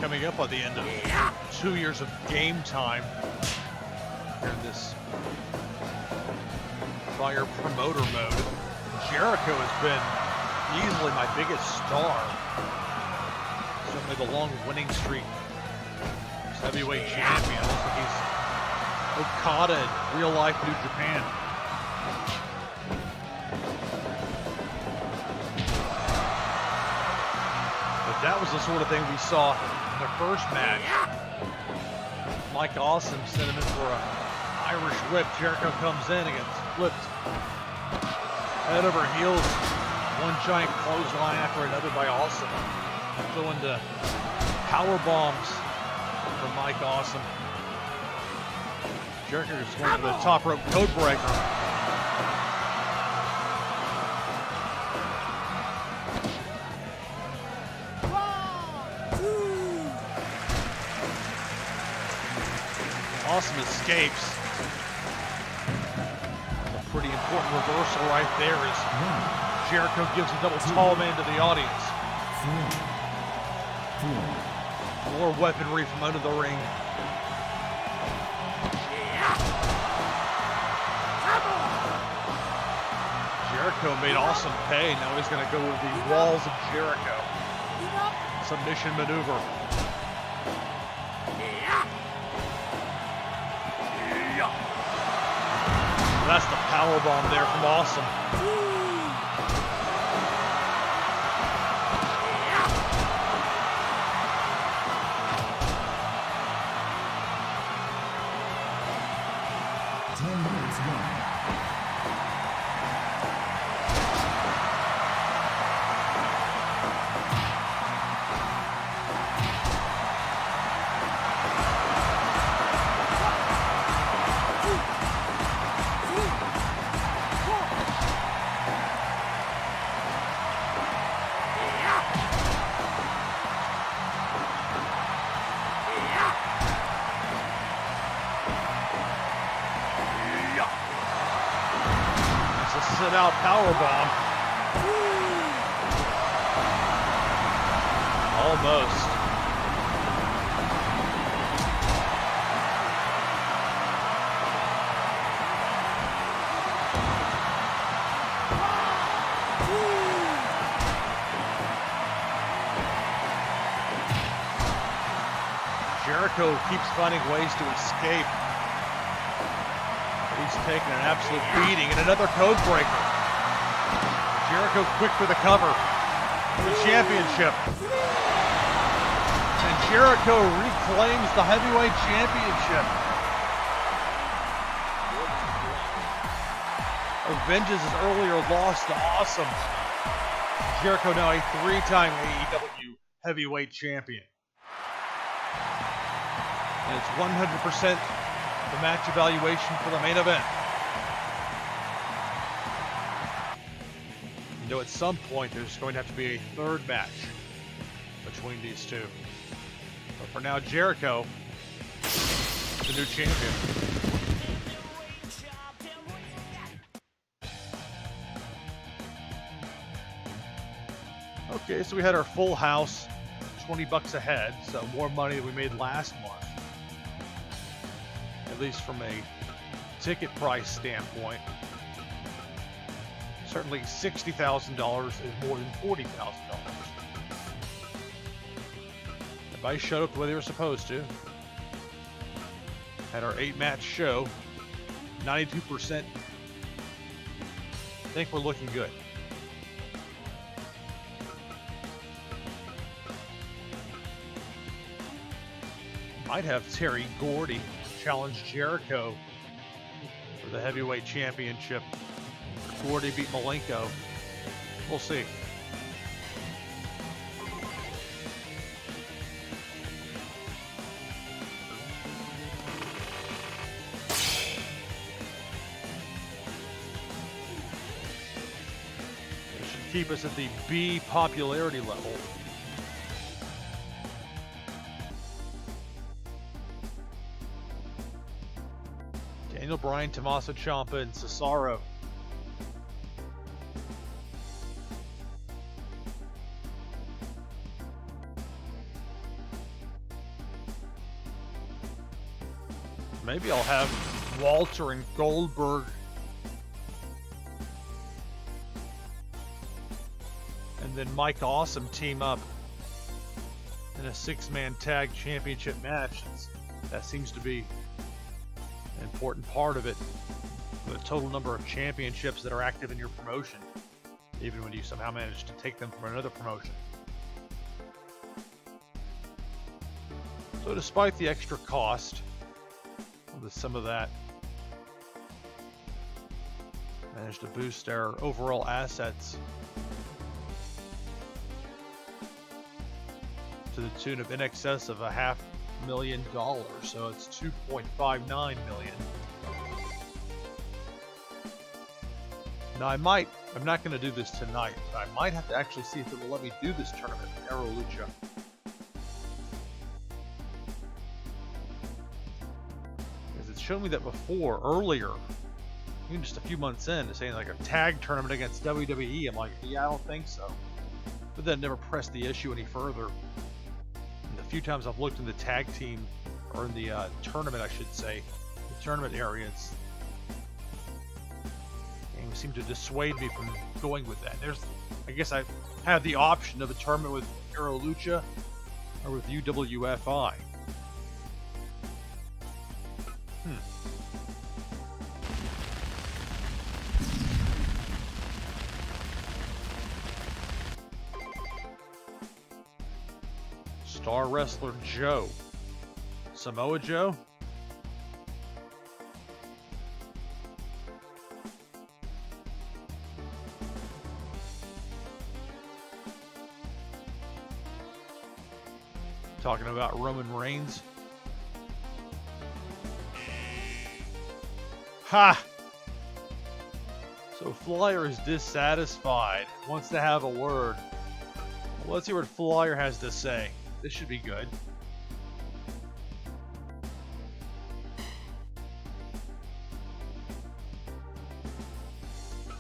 Coming up on the end of 2 years of game time here in this Fire promoter mode, Jericho has been easily my biggest star. Certainly the long winning streak. He's heavyweight champion. I think he's Okada in real life New Japan. But that was the sort of thing we saw in the first match. Mike Awesome sent him in for an Irish whip. Jericho comes in and gets flipped head over heels. One giant clothesline after another by Awesome. Going to power bombs from Mike Awesome. Jericho just went to the top rope code breaker. Awesome escapes. A pretty important reversal right there as Jericho gives a double tall man to the audience. More weaponry from under the ring. Jericho made Awesome pay. Now he's going to go with the walls of Jericho. Submission maneuver. That's the powerbomb there from Awesome. 10 minutes left. Sit out powerbomb. Almost. Jericho keeps finding ways to escape. He's taking an absolute beating and another code breaker. Jericho quick for the cover for the championship. Jericho reclaims the heavyweight championship. Avenges his earlier loss to Awesome. Jericho now a 3-time AEW heavyweight champion. And it's 100% the match evaluation for the main event. You know, at some point there's going to have to be a third match between these two. But for now, Jericho, the new champion. Okay, so we had our full house, $20 a head, so more money than we made last month. At least from a ticket price standpoint. Certainly $60,000 is more than $40,000. Everybody showed up the way they were supposed to. Had our 8-match show. 92%. I think we're looking good. Might have Terry Gordy challenge Jericho for the heavyweight championship. Gordy beat Malenko. We'll see. It should keep us at the B popularity level. Daniel Bryan, Tommaso Ciampa, and Cesaro. Maybe I'll have Walter and Goldberg and then Mike Awesome team up in a 6-man tag championship match. That seems to be an important part of it. The total number of championships that are active in your promotion, even when you somehow manage to take them from another promotion. So despite the extra cost, with some of that, managed to boost our overall assets to the tune of in excess of $500,000, so it's $2.59 million. Now I'm not going to do this tonight, but I might have to actually see if it will let me do this tournament with Aero Lucha. Showed me that before, earlier, even just a few months in, saying like a tag tournament against WWE. I'm like, yeah, I don't think so. But then never pressed the issue any further. And the few times I've looked in the tag team, or in the tournament, I should say, the tournament areas, and seemed to dissuade me from going with that. I guess I had the option of a tournament with Aero Lucha or with UWFI. Star Wrestler Joe. Samoa Joe? Talking about Roman Reigns. Ha! So Flyer is dissatisfied, wants to have a word. Well, let's see what Flyer has to say. This should be good.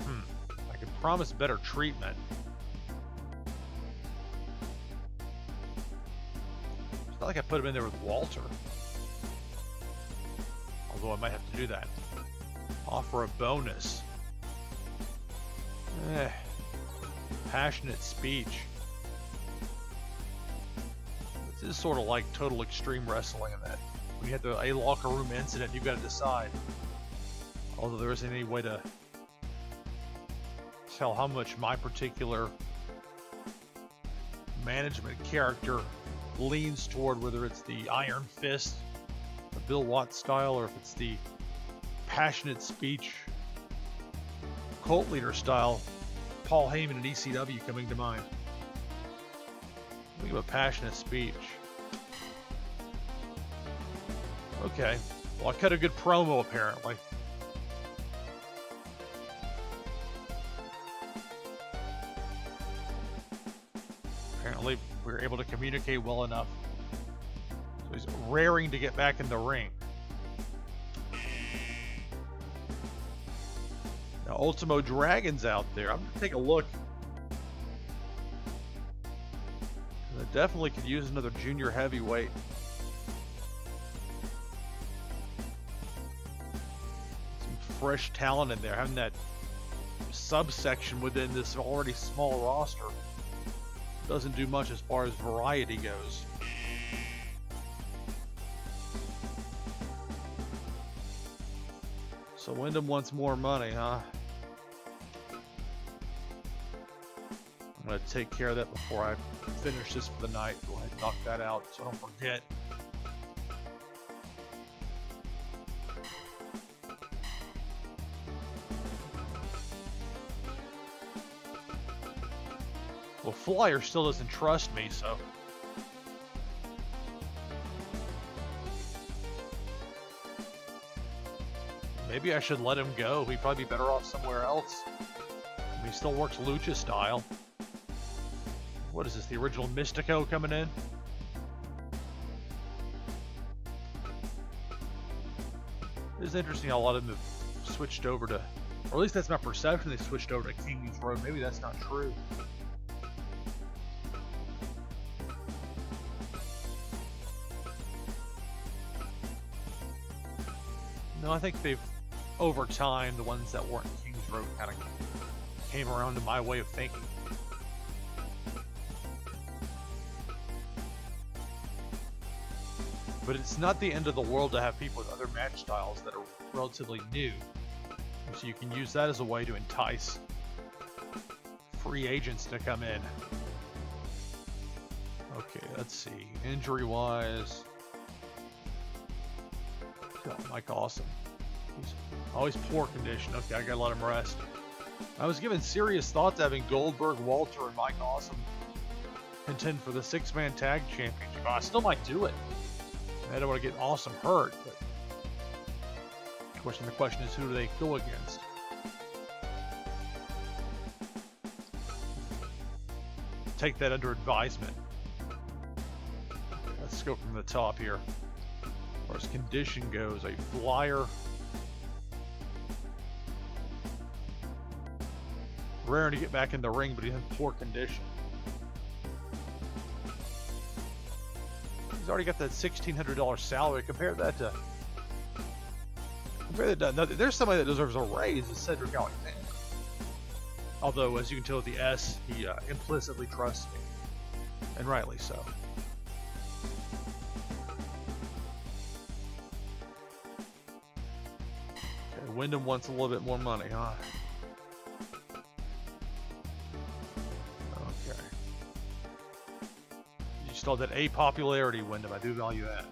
I can promise better treatment. It's not like I put him in there with Walter. Although I might have to do that. Offer a bonus. Passionate speech. This is sort of like Total Extreme Wrestling in that when you have a locker room incident, you've got to decide. Although there isn't any way to tell how much my particular management character leans toward, whether it's the Iron Fist, the Bill Watts style, or if it's the passionate speech, cult leader style, Paul Heyman and ECW coming to mind. Think of a passionate speech. Okay. Well, I cut a good promo, apparently. Apparently, we were able to communicate well enough. So he's raring to get back in the ring. Now, Ultimo Dragon's out there. I'm going to take a look. I definitely could use another junior heavyweight. Some fresh talent in there. Having that subsection within this already small roster doesn't do much as far as variety goes. So Wyndham wants more money, huh? I'm going to take care of that before I finish this for the night. Go ahead and knock that out so I don't forget. Well, Flyer still doesn't trust me, so... maybe I should let him go. He'd probably be better off somewhere else. I mean, he still works lucha style. What is this, the original Mystico coming in? It's interesting how a lot of them have switched over to, or at least that's my perception, they switched over to King's Road. Maybe that's not true. No, I think they've, over time, the ones that weren't King's Road kind of came around to my way of thinking. But it's not the end of the world to have people with other match styles that are relatively new. So you can use that as a way to entice free agents to come in. Okay, let's see. Injury-wise... oh, Mike Awesome. He's always poor condition. Okay, I gotta let him rest. I was given serious thought to having Goldberg, Walter, and Mike Awesome contend for the 6-man tag championship. I still might do it. I don't want to get Awesome hurt, but the question is, who do they go against? Take that under advisement. Okay, let's go from the top here. As far as condition goes, a Flyer. Raring to get back in the ring, but he's in poor condition. He's already got that $1,600 salary. Compare that to... there's somebody that deserves a raise. It's Cedric Alexander. Although, as you can tell with the S, he implicitly trusts me. And rightly so. Okay, Wyndham wants a little bit more money, huh? Still that A popularity, Wyndham. I do value that.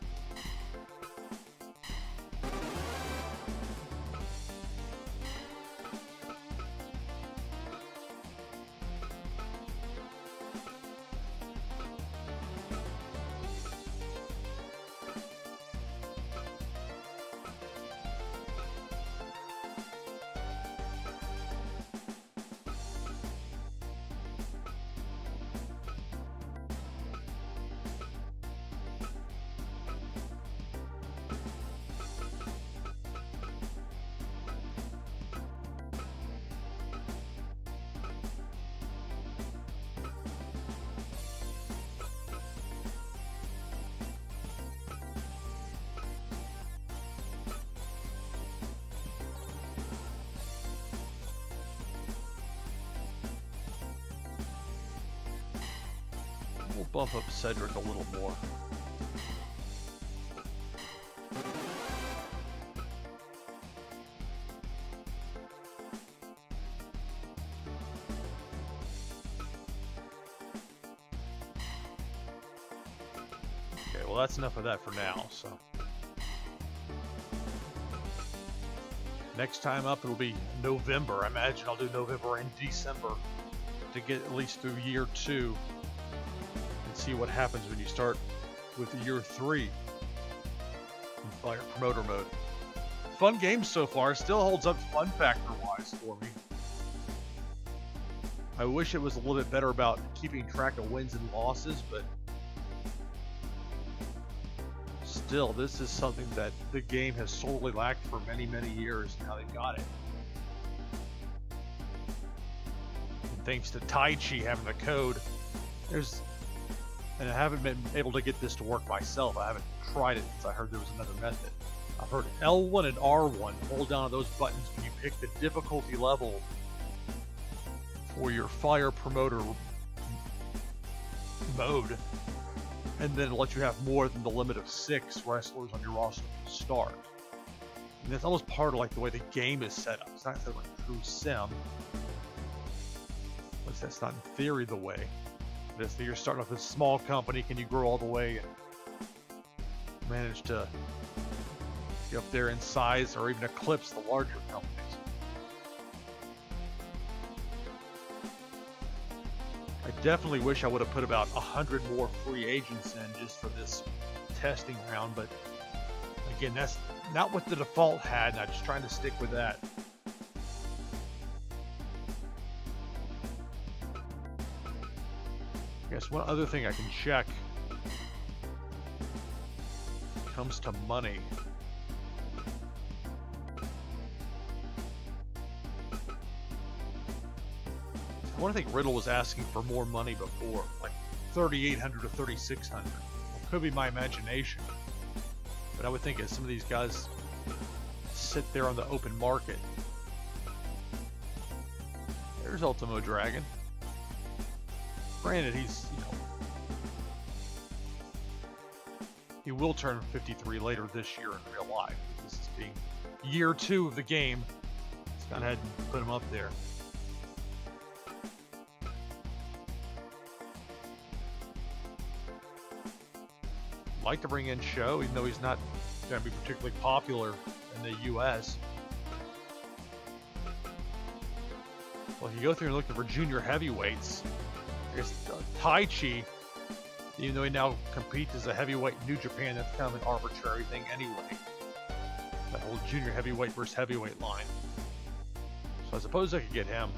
We'll bump up Cedric a little more. well, that's enough of that for now. So next time up, it'll be November. I imagine I'll do November and December to get at least through year 2 and see what happens when you start with year 3 in Fire Promoter mode. Fun game so far. Still holds up fun factor wise for me. I wish it was a little bit better about keeping track of wins and losses, but still, this is something that the game has sorely lacked for many, many years. Now they've got it. And thanks to Tai Chi having the code, and I haven't been able to get this to work myself. I haven't tried it since I heard there was another method. I've heard L1 and R1, hold down on those buttons when you pick the difficulty level for your Fire Promoter mode, and then let you have more than the limit of 6 wrestlers on your roster to start. And that's almost part of like the way the game is set up. It's not set up like a true sim. At least that's not in theory the way. But if you're starting off with a small company, can you grow all the way and manage to get up there in size or even eclipse the larger companies? I definitely wish I would have put about 100 more free agents in just for this testing round, but again, that's not what the default had, and I'm just trying to stick with that. I guess one other thing I can check comes to money. I want to think Riddle was asking for more money before, like 3,800 to 3,600. It could be my imagination, but I would think as some of these guys sit there on the open market. There's Ultimo Dragon. Granted, he's, he will turn 53 later this year in real life. This is being year 2 of the game. Let's go ahead and put him up there. Like to bring in Show, even though he's not going to be particularly popular in the U.S. Well, if you go through and look for junior heavyweights, I guess Tai Chi, even though he now competes as a heavyweight in New Japan, that's kind of an arbitrary thing anyway. That whole junior heavyweight versus heavyweight line. So I suppose I could get him.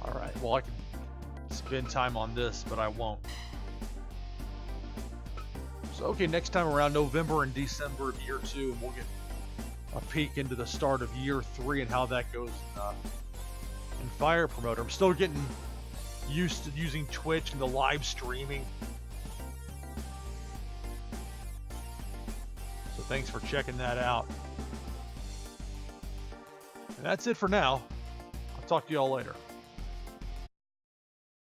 Alright, well I can spend time on this, but I won't. So okay, next time around November and December of year 2, and we'll get a peek into the start of year 3 and how that goes in Fire Promoter. I'm still getting used to using Twitch and the live streaming. So thanks for checking that out. And that's it for now. I'll talk to you all later.